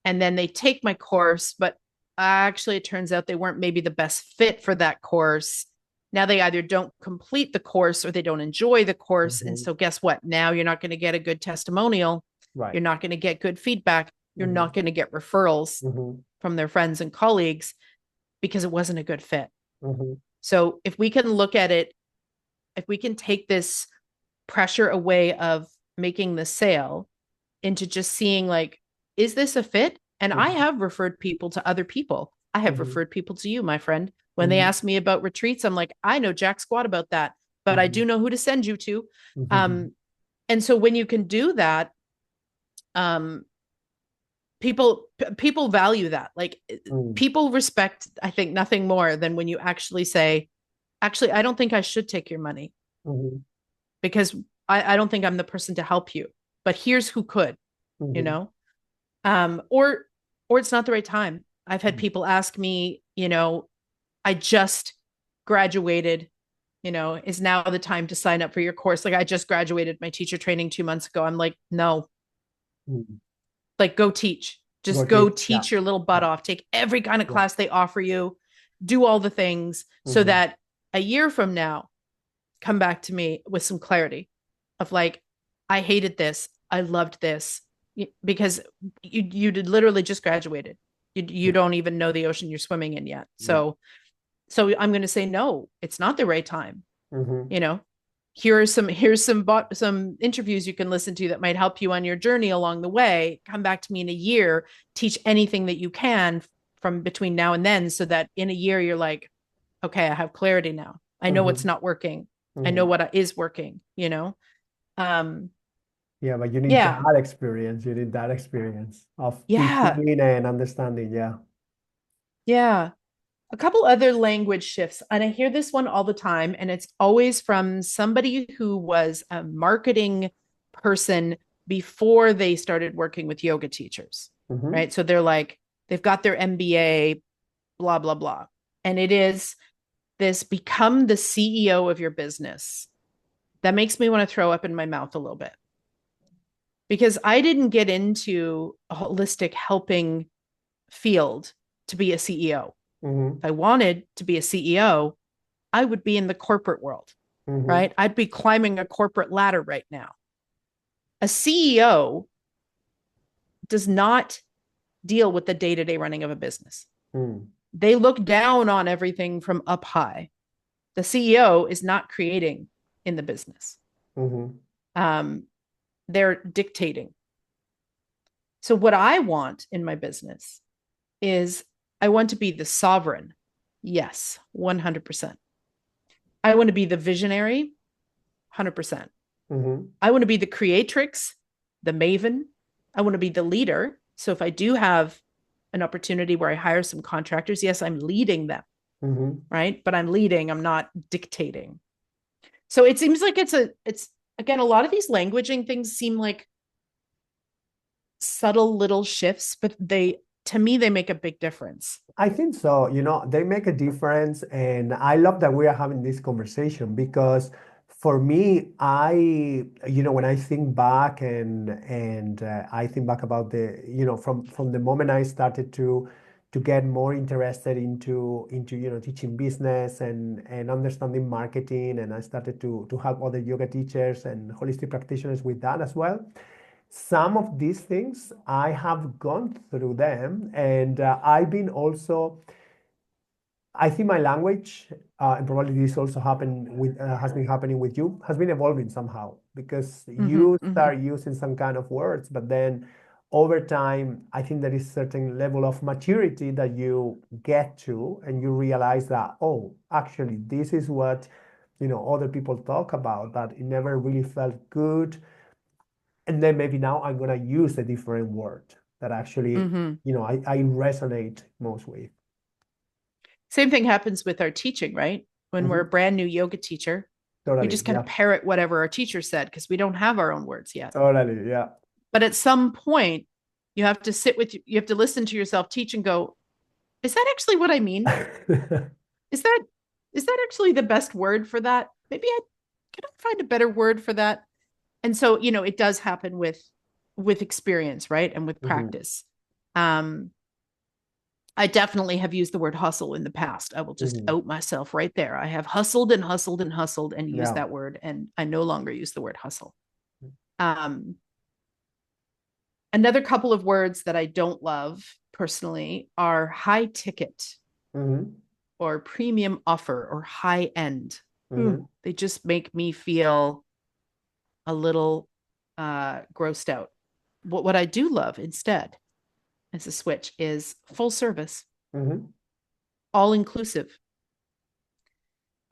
And then they take my course, but actually it turns out they weren't maybe the best fit for that course. Now they either don't complete the course or they don't enjoy the course. And Mhm. so guess what? Now you're not going to get a good testimonial. Right. You're not going to get good feedback. You're Hmm. not going to get referrals Hmm. from their friends and colleagues because it wasn't a good fit. Hmm. So if we can look at it, if we can take this pressure away of making the sale into just seeing, like, is this a fit? And I Hmm. have referred people to other people. I have Hmm. referred people to you, my friend. When they Hmm. ask me about retreats, I'm like, I know jack squat about that, but I Hmm. do know who to send you to. Hmm. Um, and so when you can do that, um, people value that. Like, people respect, I think, nothing more than when you actually say, actually, I don't think I should take your money Hmm. because I don't think I'm the person to help you, but here's who could, you Hmm. know? Or it's not the right time. I've had people ask me, I just graduated, is now the time to sign up for your course? Like, I just graduated my teacher training 2 months ago. I'm like, no, Hmm. like, go teach. Go Just go teach. Yeah. teach your little butt Yeah. off. Take every kind of Yeah. class they offer you. Do all the things so Hmm. that a year from now, come back to me with some clarity of, like, I hated this. I loved this, because you did literally just graduated. You Yeah. don't even know the ocean you're swimming in yet. Yeah. So I'm going to say, no, it's not the right time. Hmm. You know, here's some interviews you can listen to that might help you on your journey along the way. Come back to me in a year, teach anything that you can from between now and then, so that in a year you're like, okay, I have clarity now. I know what's Hmm. not working. I know Hmm. what is working. Um, Yeah, but you need yeah, that experience. You need that experience of yeah, teaching and understanding. Yeah. yeah. A couple other language shifts, and I hear this one all the time, and it's always from somebody who was a marketing person before they started working with yoga teachers, Hmm. right? So they're like, they've got their MBA, blah, blah, blah. And it is this: become the CEO of your business. That makes me want to throw up in my mouth a little bit, because I didn't get into a holistic helping field to be a CEO. Hmm. If I wanted to be a CEO, I would be in the corporate world, Hmm. right? I'd be climbing a corporate ladder right now. A CEO does not deal with the day to day running of a business. Hmm. They look down on everything from up high. The CEO is not creating in the business. Mm-hmm. They're dictating. So what I want in my business is I want to be the sovereign. Yes, 100%. I want to be the visionary, 100%. Mm-hmm. I want to be the creatrix, the maven. I want to be the leader. So if I do have an opportunity where I hire some contractors, yes, I'm leading them, Mm-hmm. right? But I'm leading, I'm not dictating. So it seems like it's again, a lot of these languaging things seem like subtle little shifts, but to me, they make a big difference. I think so. They make a difference. And I love that we are having this conversation because for me, when I think back and I think back about from the moment I started to get more interested into teaching business and understanding marketing, and I started to help other yoga teachers and holistic practitioners with that as well. Some of these things I have gone through them, and I've been also. I think my language, and probably this also has been happening with you, has been evolving somehow because Mm-hmm, you mm-hmm, start using some kind of words, but then over time, I think there is certain level of maturity that you get to, and you realize that, oh, actually, this is what other people talk about, but it never really felt good. And then maybe now I'm gonna use a different word that actually, mm-hmm. I resonate most with. Same thing happens with our teaching, right? When we're a Mhm. brand new yoga teacher, we Totally, just kind of yeah. parrot whatever our teacher said because we don't have our own words yet. Totally, yeah. But at some point, you have to listen to yourself teach and go, is that actually what I mean? Is that is that actually the best word for that? Maybe I can I find a better word for that. And so, it does happen with experience, right? And with Mhm, practice. Um, I definitely have used the word hustle in the past. I will just mhm. out myself right there. I have hustled and hustled and hustled and used Yeah. that word, and I no longer use the word hustle. Um, Another couple of words that I don't love personally are high ticket Mhm, or premium offer or high end. Ooh, mhm, they just make me feel a little grossed out. What I do love instead as a switch is full service, mhm, all inclusive,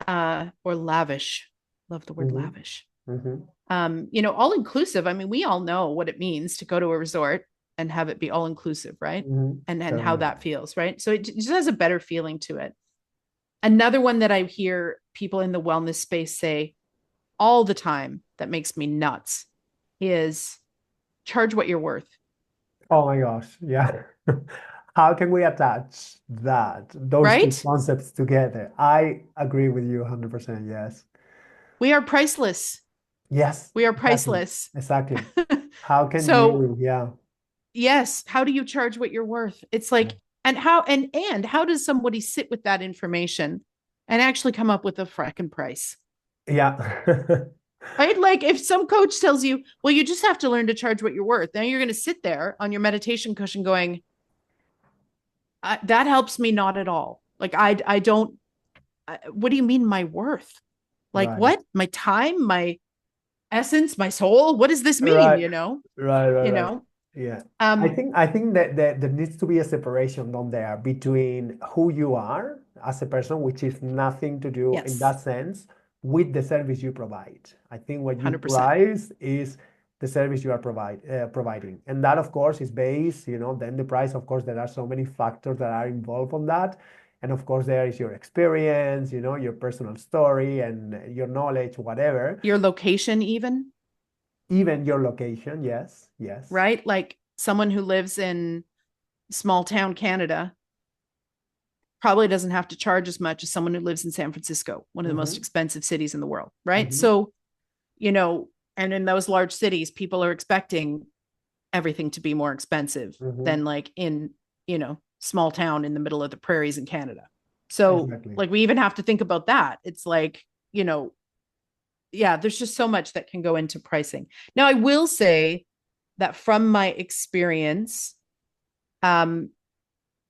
or lavish. Love the word mhm, lavish. mhm, All inclusive. I mean, we all know what it means to go to a resort and have it be all inclusive, right? mhm. And how Totally. that feels, right? So it just has a better feeling to it. Another one that I hear people in the wellness space say all the time that makes me nuts is charge what you're worth, Oh my gosh, yeah. How can we attach those two right? concepts together? I agree with you 100%, yes. We are priceless. Yes, We are exactly. priceless. Exactly. How can So, you, yeah, yes, how do you charge what you're worth? It's like, and how does somebody sit with that information and actually come up with a fracking price? yeah. Right? Like if some coach tells you, well, you just have to learn to charge what you're worth. Now you're going to sit there on your meditation cushion going, that helps me not at all. Like I don't, what do you mean my worth? Like Right. what? My time, my essence, my soul? What does this mean? Right. Right, right, You right. know? Yeah. I Um, think I think that there needs to be a separation on there between who you are as a person, which is nothing to do in yes, that sense with the service you provide. I think what you 100%. price is the service you are providing. And that of course is based, then the price, of course, there are so many factors that are involved on that. And of course, there is your experience, your personal story and your knowledge, whatever, Your location, even, even your location. Yes, yes. right? Like someone who lives in small town Canada probably doesn't have to charge as much as someone who lives in San Francisco, one of the most Mm-hmm. expensive cities in the world, right? Mm-hmm. So, and in those large cities, people are expecting everything to be more expensive Mm-hmm. than like in, small town in the middle of the prairies in Canada. So, Exactly. like, we even have to think about that. It's like, yeah, there's just so much that can go into pricing. Now, I will say that from my experience, um,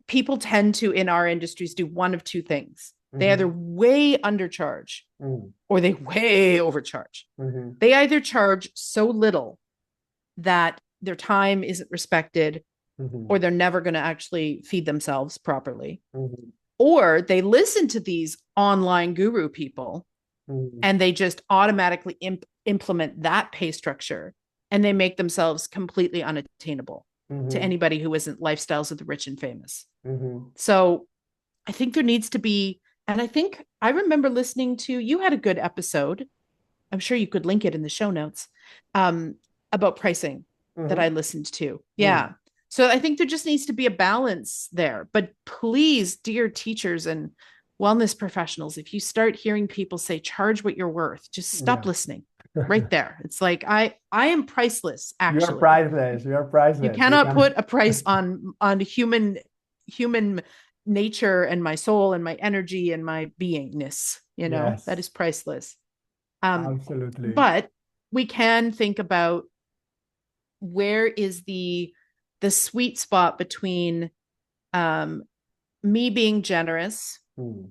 people tend to, in our industries, do one of two things. They either Mm-hmm. way undercharge Mm-hmm. or they way overcharge. Mm-hmm. They either charge so little that their time isn't respected Mm-hmm. or they're never going to actually feed themselves properly. Mm-hmm. Or they listen to these online guru people Mm-hmm. and they just automatically implement that pay structure and they make themselves completely unattainable to Mm-hmm. anybody who isn't lifestyles of the rich and famous. Mm-hmm. So I think there needs to be, and I think I remember listening to, you had a good episode. I'm sure you could link it in the show notes, um, about pricing that I Mm-hmm. listened to. Mm-hmm. Yeah. So I think there just needs to be a balance there. But please, dear teachers and wellness professionals, if you start hearing people say charge what you're worth, just stop Yeah. listening right there. It's like I am priceless, You're actually. priceless. You're You priceless. You cannot can. put a price on human nature and my soul and my energy and my beingness, that Yes, is priceless. Um, absolutely. but we can think about where is the sweet spot between um, me being generous Mm-hmm.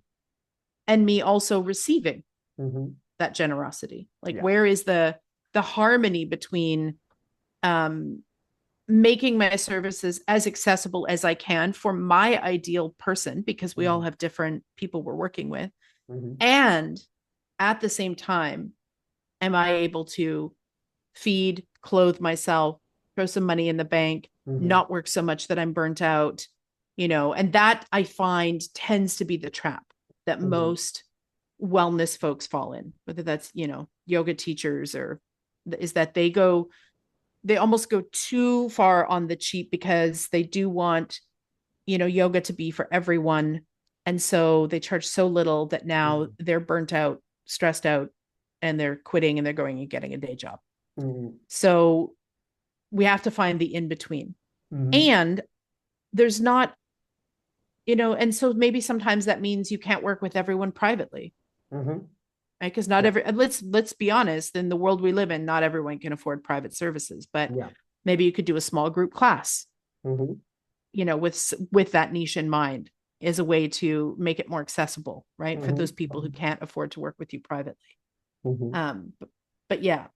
and me also receiving Mm-hmm. that generosity. Like Yeah. where is the harmony between um, making my services as accessible as I can for my ideal person, because we all Mm-hmm. have different people we're working with, Mm-hmm. and at the same time, am I able to feed, clothe myself, throw some money in the bank, Mm-hmm. not work so much that I'm burnt out, and that I find tends to be the trap that Mm-hmm. most wellness folks fall in, whether that's, yoga teachers or is that they almost go too far on the cheap because they do want, yoga to be for everyone. And so they charge so little that now Mm-hmm. they're burnt out, stressed out, and they're quitting and they're going and getting a day job. Mm-hmm. So we have to find the in between. Mm-hmm. And there's not, and so maybe sometimes that means you can't work with everyone privately, Mm-hmm. right? Because not Yeah. every, let's be honest, in the world we live in, not everyone can afford private services, but Yeah. maybe you could do a small group class, Mm-hmm. with that niche in mind, as a way to make it more accessible, right? For those people who Mm-hmm. can't afford to work with you privately. Mm-hmm. But yeah,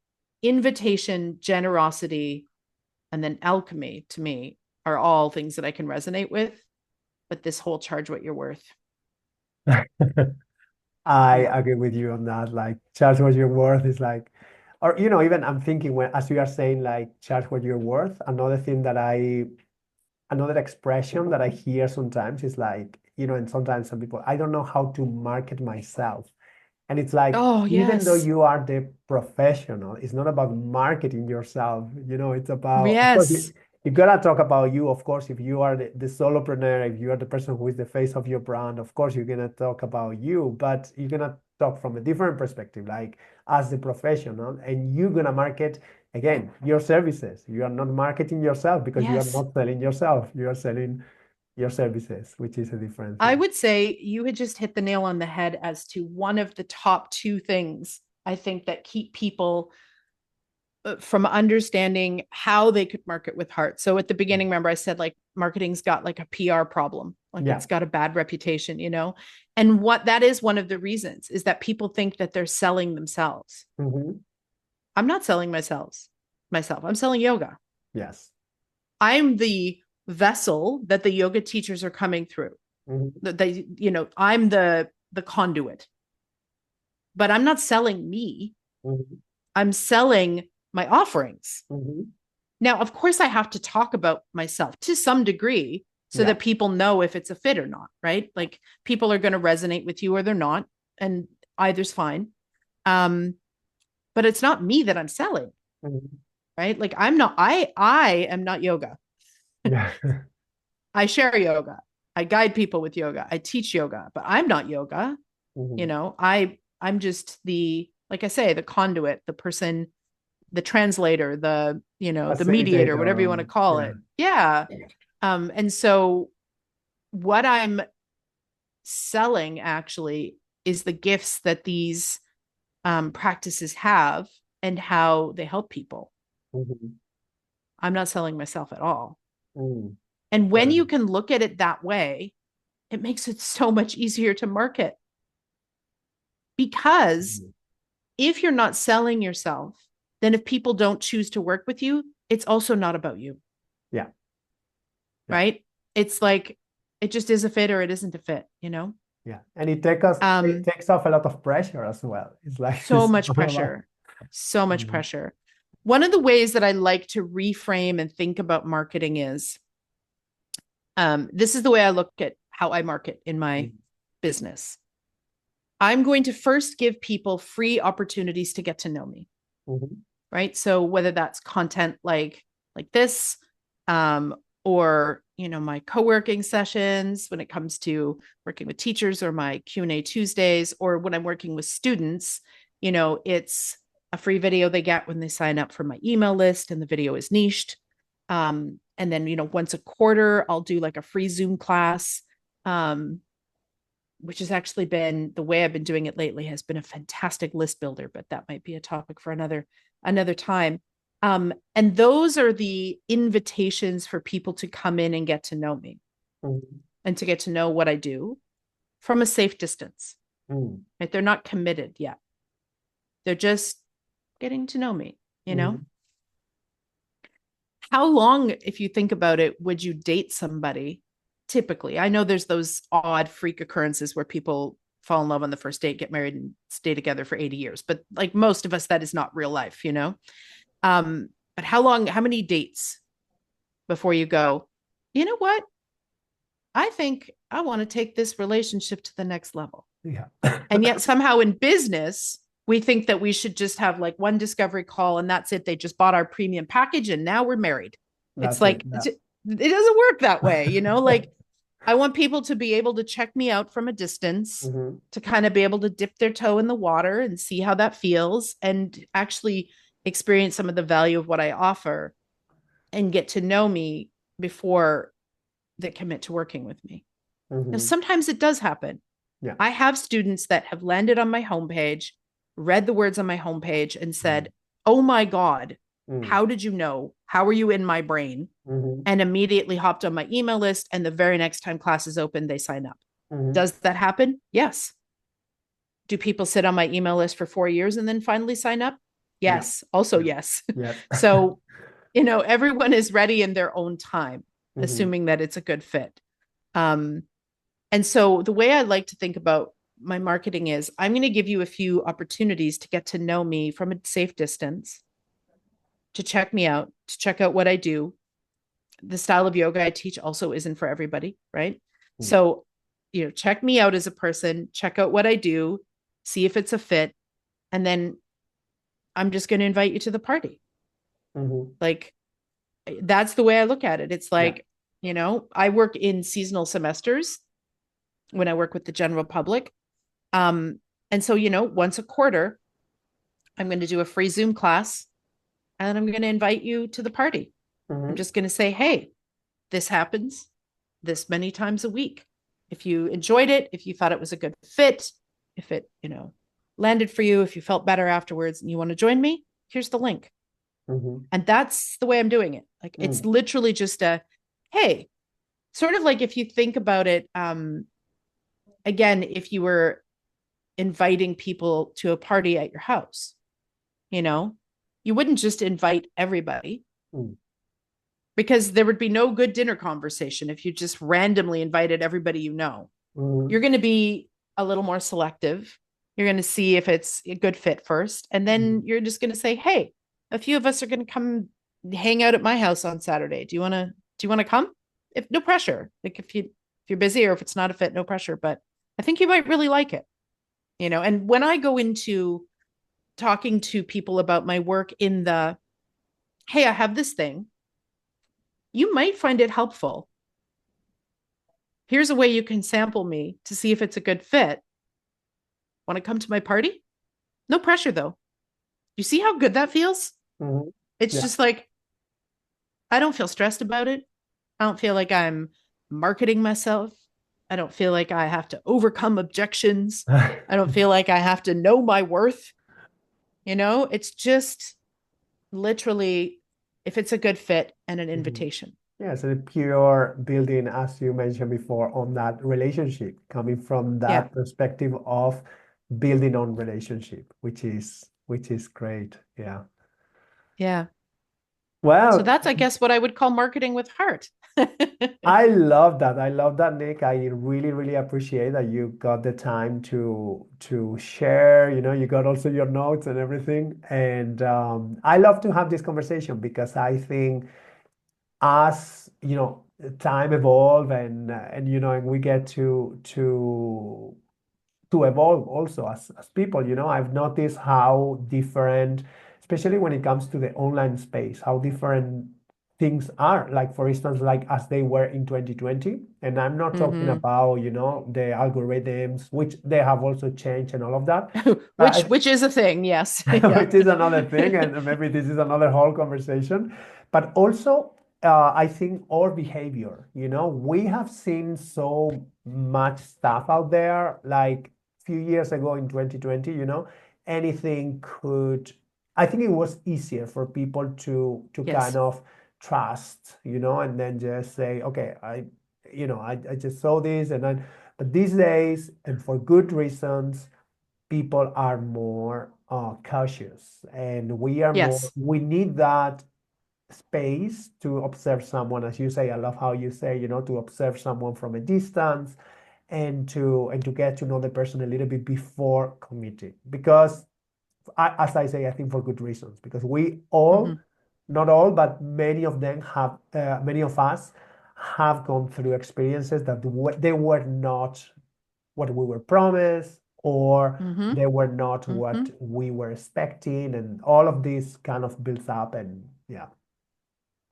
invitation, generosity, and then alchemy to me are all things that I can resonate with. But this whole charge what you're worth. I Yeah. agree with you on that. Like, charge what you're worth is like, or even I'm thinking when as you are saying like charge what you're worth. Another expression that I hear sometimes is like, and sometimes some people, I don't know how to market myself. And it's like, Oh, even though yes. you are the professional, it's not about marketing yourself. It's about, of course, Yes. you gotta talk about you. Of course, if you are the solopreneur, if you are the person who is the face of your brand, of course, you're gonna talk about you, but you're gonna talk from a different perspective, like as the professional, and you're gonna market again your services. You are not marketing yourself because you are Yes. not selling yourself. You are selling your services, which is a different I thing. would say you had just hit the nail on the head as to one of the top two things I think that keep people from understanding how they could market with heart. So at the beginning, remember I said like marketing's got like a PR problem, like Yeah. it's got a bad reputation. And what that is one of the reasons is that people think that they're selling themselves. Hmm. I'm not selling myself. I'm selling yoga. Yes. I'm the vessel that the yoga teachers are coming through. Hmm. That I'm the conduit. But I'm not selling me. Hmm. I'm selling my offerings. Hmm. Now, of course, I have to talk about myself to some degree so Yeah. that people know if it's a fit or not, right? Like people are going to resonate with you or they're not, and either's fine. Um, but it's not me that I'm selling, Hmm. right? Like I am not yoga. Yeah. I share yoga. I guide people with yoga. I teach yoga, but I'm not yoga. Hmm. I'm just like I say, the conduit, the person, the translator, the mediator, whatever you want to Facilitator. call Yeah. it. Yeah. And so what I'm selling actually is the gifts that these practices have and how they help people. Hmm. I'm not selling myself at all. Mm. And when you Correct. can look at it that way, it makes it so much easier to market. Because if you're not selling yourself, then if people don't choose to work with you, it's also not about you. Yeah. Right? It's like, it just is a fit or it isn't a fit, you know? Yeah. And it takes off a lot of pressure as well. It's like So it's much all about. pressure. So much Mhm. pressure. One of the ways that I like to reframe and think about marketing is this is the way I look at how I market in my business. I'm going to first give people free opportunities to get to know me. Mhm. Right. So whether that's content like this, or my co-working sessions when it comes to working with teachers, or my Q&A Tuesdays, or when I'm working with students, it's a free video they get when they sign up for my email list, and the video is niched. And then once a quarter I'll do like a free Zoom class, which has actually been the way I've been doing it lately, has been a fantastic list builder, but that might be a topic for another time. And those are the invitations for people to come in and get to know me, Mhm. and to get to know what I do from a safe distance. Mhm. Right? They're not committed yet. They're just getting to know me, you know? Mhm. How long, if you think about it, would you date somebody typically? I know there's those odd freak occurrences where people fall in love on the first date, get married, and stay together for 80 years. But like most of us, that is not real life, you know? But how many dates before you go, you know what? I think I want to take this relationship to the next level. Yeah. And yet somehow in business, we think that we should just have like one discovery call and that's it. They just bought our premium package and now we're married. It's That's it. like, Yeah. it doesn't work that way, like I want people to be able to check me out from a distance, Mhm. to kind of be able to dip their toe in the water and see how that feels, and actually experience some of the value of what I offer, and get to know me before they commit to working with me. Now, Mhm. sometimes it does happen. Yeah. I have students that have landed on my homepage, read the words on my homepage, and Mhm. said, "Oh my God, Mhm. how did you know? How are you in my brain?" Mhm. And immediately hopped on my email list. And the very next time classes open, they sign up. Mhm. Does that happen? Yes. Do people sit on my email list for 4 years and then finally sign up? Yeah. Yes. Also, Yeah. yes. Yes. So, everyone is ready in their own time, Mhm. assuming that it's a good fit. Um, and so the way I like to think about my marketing is, I'm going to give you a few opportunities to get to know me from a safe distance, to check me out, to check out what I do. The style of yoga I teach also isn't for everybody, right? Mhm. So, check me out as a person, check out what I do, see if it's a fit, and then I'm just going to invite you to the party. Mhm. Like, that's the way I look at it. It's Yeah. like, I work in seasonal semesters when I work with the general public. And so, once a quarter, I'm going to do a free Zoom class, and I'm going to invite you to the party. I'm Mhm. just going to say, hey, this happens this many times a week. If you enjoyed it, if you thought it was a good fit, if it, landed for you, if you felt better afterwards and you want to join me, here's the link. Mhm. And that's the way I'm doing it. Like, it's Mhm. literally just a, hey, sort of like if you think about it, again, if you were inviting people to a party at your house, you know, you wouldn't just invite everybody, Mhm. because there would be no good dinner conversation if you just randomly invited everybody you know. You're Mhm. going to be a little more selective. You're going to see if it's a good fit first. And then Mhm. you're just going to say, hey, a few of us are going to come hang out at my house on Saturday. Do you want to come? If no pressure. Like, if you're busy, or if it's not a fit, no pressure. But I think you might really like it. And when I go into talking to people about my work in the, hey, I have this thing, you might find it helpful. Here's a way you can sample me to see if it's a good fit. Want to come to my party? No pressure though. You see how good that feels? Mhm. It's Yeah. just like, I don't feel stressed about it. I don't feel like I'm marketing myself. I don't feel like I have to overcome objections. I don't feel like I have to know my worth. It's just literally, if it's a good fit, and an Mhm. invitation. Yeah, so the pure building, as you mentioned before, on that relationship, coming from Yeah. that perspective of building on relationship, which is great. Yeah. Yeah. So Well, that's, I guess, what I would call marketing with heart. I love that. I love that, Nick. I really, really appreciate that you got the time to share. You got also your notes and everything. And I love to have this conversation because I think as time evolve and we get to evolve also as people. I've noticed how different, especially when it comes to the online space, how different things are. Like, for instance, like as they were in 2020. And I'm not talking Hmm. about, the algorithms, which they have also changed and all of that. which I which is a thing, yes. Yeah. which is another thing, and maybe this is another whole conversation. But also, I think our behavior, we have seen so much stuff out there. Like a few years ago in 2020, anything could. I think it was easier for people to kind Yes. of trust, and then just say, okay, I just saw this, and then, but these days, and for good reasons, people are more cautious, and Yes. we need that space to observe someone. As you say, I love how you say, to observe someone from a distance, and to get to know the person a little bit before committing. Because as I say, I think for good reasons, because we all, Hmm. not all, but many of us have gone through experiences that they were not what we were promised, or Hmm. they were not Hmm. what we were expecting, and all of this kind of builds up. And yeah,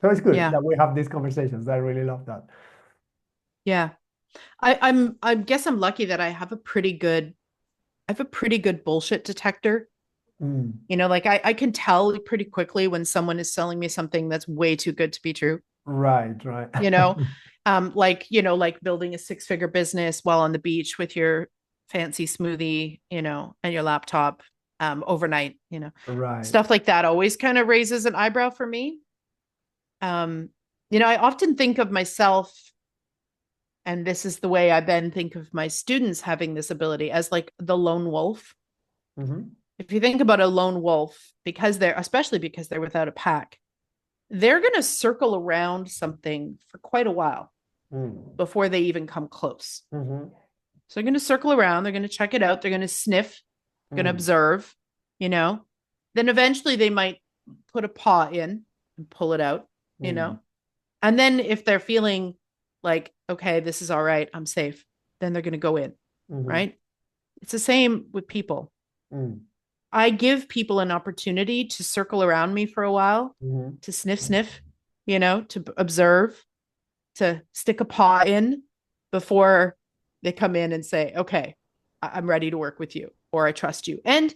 so it's good Yeah. that we have these conversations. I really love that. Yeah. I guess I'm lucky that I have a pretty good bullshit detector. Mm, Like I can tell pretty quickly when someone is selling me something that's way too good to be true. right, right. you know like building a six-figure business while on the beach with your fancy smoothie, and your laptop, overnight, Right. stuff like that always kind of raises an eyebrow for me. um I often think of myself, and this is the way I then think of my students having this ability, as like the lone wolf. Mm-hmm. If you think about a lone wolf, especially because they're without a pack, they're going to circle around something for quite a while Mm, before they even come close. mm-hmm. So they're going to circle around, they're going to check it out, they're going to sniff, going to Mm, observe, you know. Then eventually they might put a paw in and pull it out, you mm, know. And then if they're feeling like, okay, this is all right, I'm safe, then they're going to go in, mm-hmm. right? It's the same with people. Mm, I give people an opportunity to circle around me for a while, mm-hmm. to sniff, to observe, to stick a paw in before they come in and say, okay, I'm ready to work with you, or I trust you. And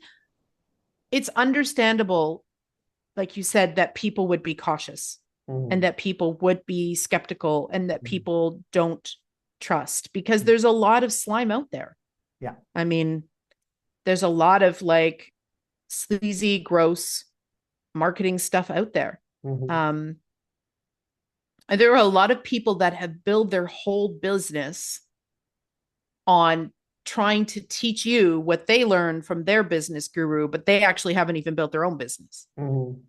it's understandable, like you said, that people would be cautious, and Mm-hmm. that people would be skeptical, and that people don't trust, because there's a lot of slime out there. Yeah. I mean, there's a lot of like sleazy, gross marketing stuff out there. Mm-hmm. Um, and there are a lot of people that have built their whole business on trying to teach you what they learned from their business guru, but they actually haven't even built their own business. Mm-hmm.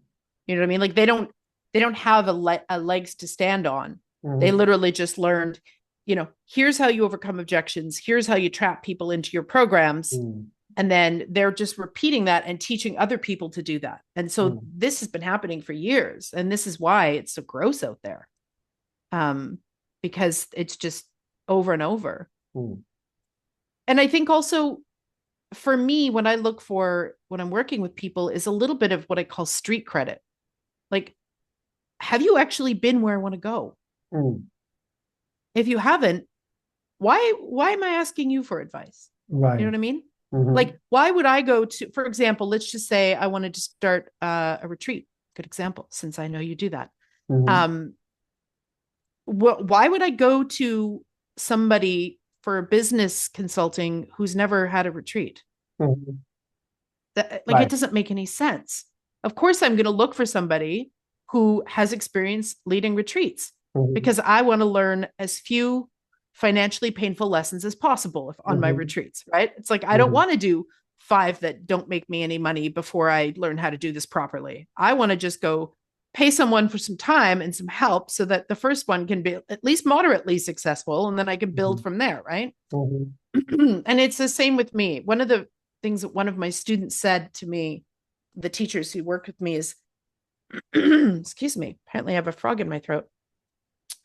You know what I mean? Like they don't have a legs to stand on. They Mm-hmm. literally just learned, here's how you overcome objections, here's how you trap people into your programs. Mm-hmm. And then they're just repeating that and teaching other people to do that. And so Mm-hmm. this has been happening for years. And this is why it's so gross out there. Um, because it's just over and over. And I think also, for me, when I'm working with people, is a little bit of what I call street credit. Like, have you actually been where I want to go? Mm-hmm. If you haven't, why am I asking you for advice? You know Right. what I mean? Mm-hmm. Like, why would I go to, for example, let's just say I wanted to start a retreat. Good example, since I know you do that. Mm-hmm. Um, why would I go to somebody for business consulting who's never had a retreat? Mm-hmm. That, like, it Right. doesn't make any sense. Of course, I'm going to look for somebody who has experience leading retreats, Mm-hmm. because I want to learn as few financially painful lessons as possible if on my Mm-hmm. retreats, right? It's like I don't Mm-hmm. want to do 5 that don't make me any money before I learn how to do this properly. I want to just go pay someone for some time and some help so that the first one can be at least moderately successful, and then I can build Mhm. from there, right? Mhm. And it's the same with me. One of the things that one of my students said to me, the teachers who worked with me, is excuse me, apparently I have a frog in my throat.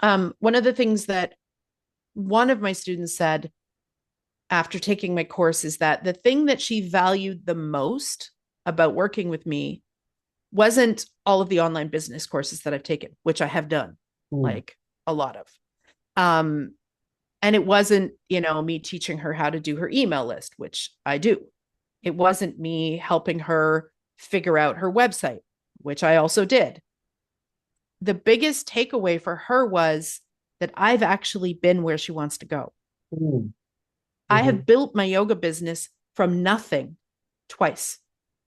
One of the things that one of my students said after taking my course is that the thing that she valued the most about working with me wasn't all of the online business courses that I've taken, which I have done, Mm. like a lot of. Um, and it wasn't, me teaching her how to do her email list, which I do. It wasn't me helping her figure out her website, which I also did. The biggest takeaway for her was that I've actually been where she wants to go. Mm. I Mhm. have built my yoga business from nothing twice.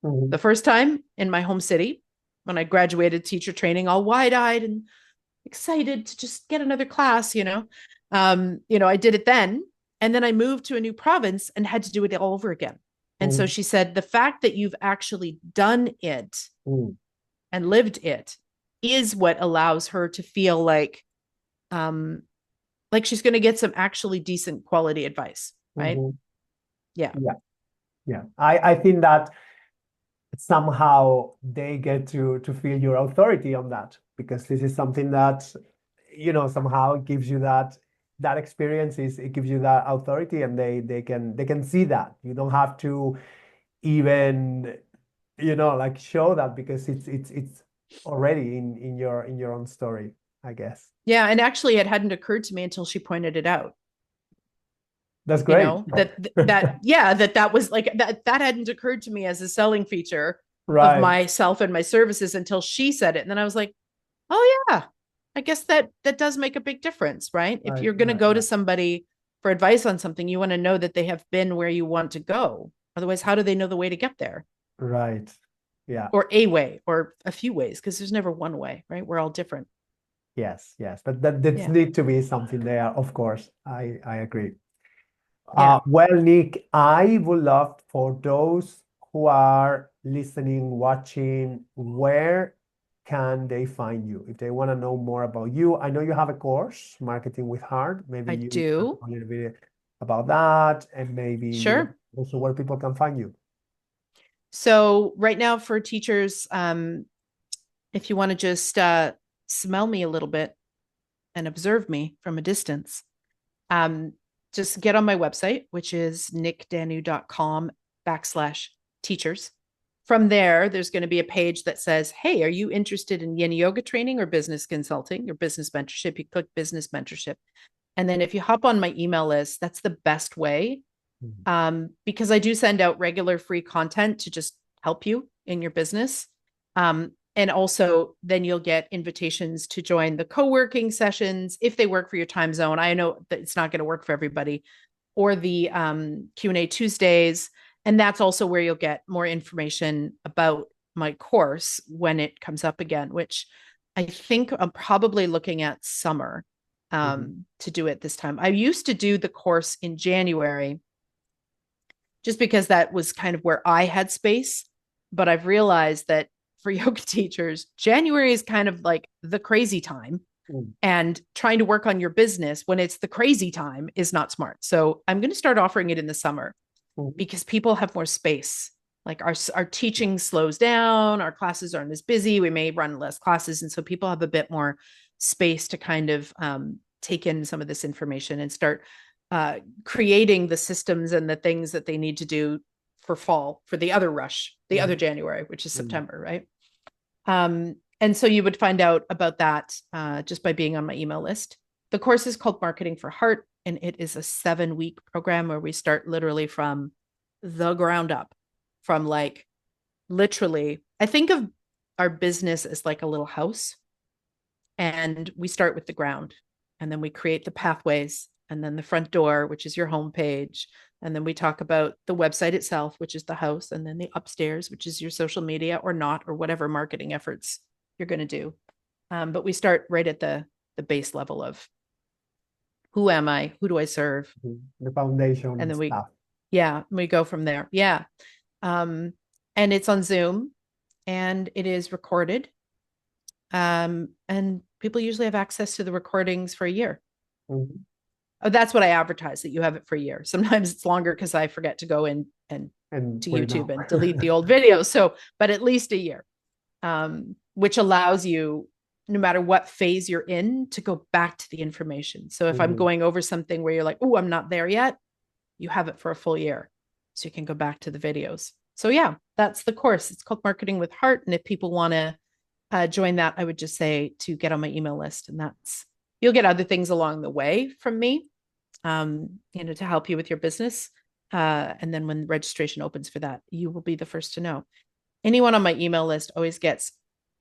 The Mhm. first time in my home city, when I graduated teacher training, all wide eyed and excited to just get another class, I did it then. And then I moved to a new province and had to do it all over again. And so Mhm. she said, the fact that you've actually done it Mm. and lived it is what allows her to feel um, like she's going to get some actually decent quality advice, right? Mhm. Yeah. Yeah, yeah. I think that somehow they get to feel your authority on that, because this is something that somehow gives you that experience. Is it gives you that authority, and they can see that you don't have to even like show that, because it's already in your own story, I guess. Yeah. And actually, it hadn't occurred to me until she pointed it out. That's great. That was like that hadn't occurred to me as a selling feature of Right, myself and my services until she said it. And then I was like, oh yeah, I guess that does make a big difference, right? If right, you're going to right, go to right, somebody for advice on something, you want to know that they have been where you want to go. Otherwise, how do they know the way to get there? right. Yeah. Or a way or a few ways, because there's never one way, right? We're all different. Yes, yes, but that Yeah. need to be something there, of course. I agree. Yeah. Well, Nick, I would love for those who are listening, watching, where can they find you if they want to know more about you? I know you have a course, Marketing with Heart. Maybe I you can do. talk a little bit about that, and maybe Sure. also where people can find you. So right now for teachers, if you want to just smell me a little bit and observe me from a distance, um, just get on my website, which is nykdanu.com/teachers. From there, there's going to be a page that says, hey, are you interested in yin yoga training or business consulting or business mentorship? You click business mentorship. And then if you hop on my email list, that's the best way, Mhm. because I do send out regular free content to just help you in your business. And also, then you'll get invitations to join the co working sessions if they work for your time zone. I know that it's not going to work for everybody, or the Q&A Tuesdays. And that's also where you'll get more information about my course when it comes up again, which I think I'm probably looking at summer Mhm. to do it this time. I used to do the course in January just because that was kind of where I had space. But I've realized that for yoga teachers, January is kind of like the crazy time. Mhm. And trying to work on your business when it's the crazy time is not smart. So I'm going to start offering it in the summer Mhm. because people have more space. Like our Yeah. teaching slows down, our classes aren't as busy, we may run less classes. And so people have a bit more space to kind of take in some of this information and start creating the systems and the things that they need to do for fall, for the other rush, the other Mhm. January, which is Mhm. September, right? And so you would find out about that just by being on my email list. The course is called Marketing for Heart, and it is a 7-week program where we start literally from the ground up, from like literally, I think of our business as like a little house, and we start with the ground, and then we create the pathways, and then the front door, which is your homepage. And then we talk about the website itself, which is the house, and then the upstairs, which is your social media or not, or whatever marketing efforts you're going to do. But we start right at the base level of who am I? Who do I serve? Mhm. The foundation And then stuff. we go from there. Yeah. Um, and it's on Zoom and it is recorded. And people usually have access to the recordings for a year. Mhm. Oh, that's what I advertise, that you have it for a year. Sometimes it's longer because I forget to go in and And to put it YouTube out. and delete the old videos. So, but at least a year, which allows you, no matter what phase you're in, to go back to the information. So if I'm Mhm. going over something where you're like, oh, I'm not there yet, you have it for a full year. So you can go back to the videos. So yeah, that's the course. It's called Marketing with Heart. And if people want to join that, I would just say to get on my email list. And that's, you'll get other things along the way from me, to help you with your business. And then when registration opens for that, you will be the first to know. Anyone on my email list always gets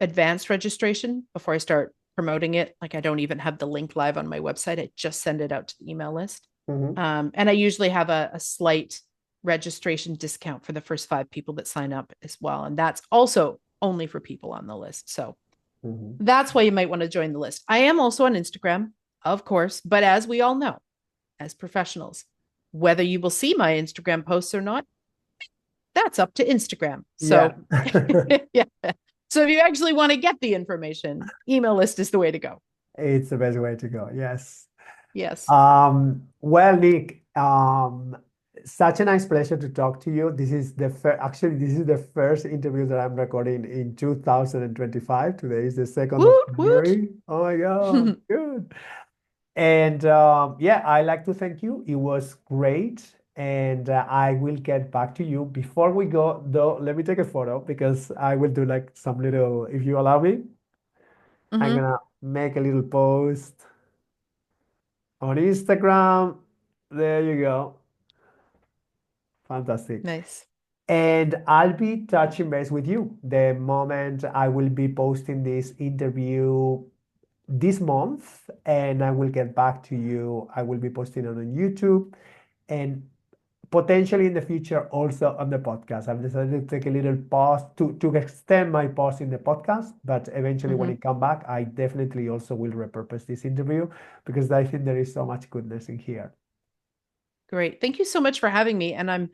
advanced registration before I start promoting it. Like I don't even have the link live on my website. I just send it out to the email list. Mhm. And I usually have a slight registration discount for the first 5 people that sign up as well. And that's also only for people on the list. So Mhm. that's why you might want to join the list. I am also on Instagram, of course, but as we all know, as professionals, whether you will see my Instagram posts or not, that's up to Instagram. Yeah. So, yeah. So if you actually want to get the information, email list is the way to go. It's the best way to go. Yes. Yes. Well, Nyk, such a nice pleasure to talk to you. This is the first, actually, this is the first interview that I'm recording in 2025. Today is the 2nd of Woot, woot. January. Oh my God, good. And yeah, I like to thank you. It was great. And I will get back to you. Before we go, though, let me take a photo because I will do like some little, if you allow me, I'm Mm-hmm. gonna make a little post on Instagram. There you go. Fantastic. Nice. And I'll be touching base with you the moment I will be posting this interview this month, and I will get back to you. I will be posting it on YouTube and potentially in the future also on the podcast. I've decided to take a little pause to extend my pause in the podcast, but eventually when Mm-hmm. it come back, I definitely also will repurpose this interview because I think there is so much goodness in here. Great. Thank you so much for having me. And I'm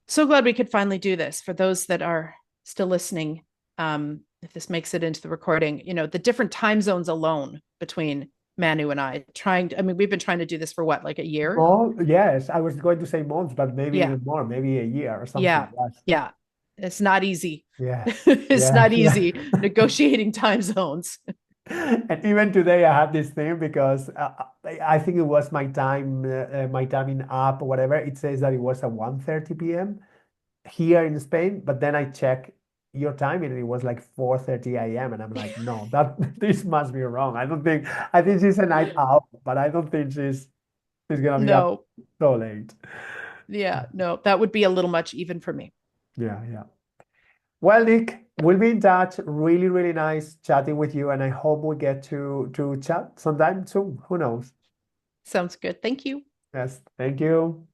so glad we could finally do this. For those that are still listening, if this makes it into the recording, the different time zones alone between Manu and I we've been trying to do this for what, like a year? Oh, yes, I was going to say months, but maybe Yeah. even more, maybe a year or something. Yeah. Yes, Yeah. It's not easy. yes, It's yeah, not yeah. easy negotiating time zones. And even today, I have this thing because I think it was my time in app or whatever. It says that it was at 1:30 p.m. here in Spain, but then I check your time and it was like 4:30 a.m. and I'm like, no, that this must be wrong. I think she's a night owl, but I don't think she's gonna be up No. so late. Yeah. No, that would be a little much even for me. Yeah, yeah. Well, Nyk, we'll be in touch. Really, really nice chatting with you, and I hope we get to chat sometime soon. Who knows? Sounds good. Thank you. Yes, thank you.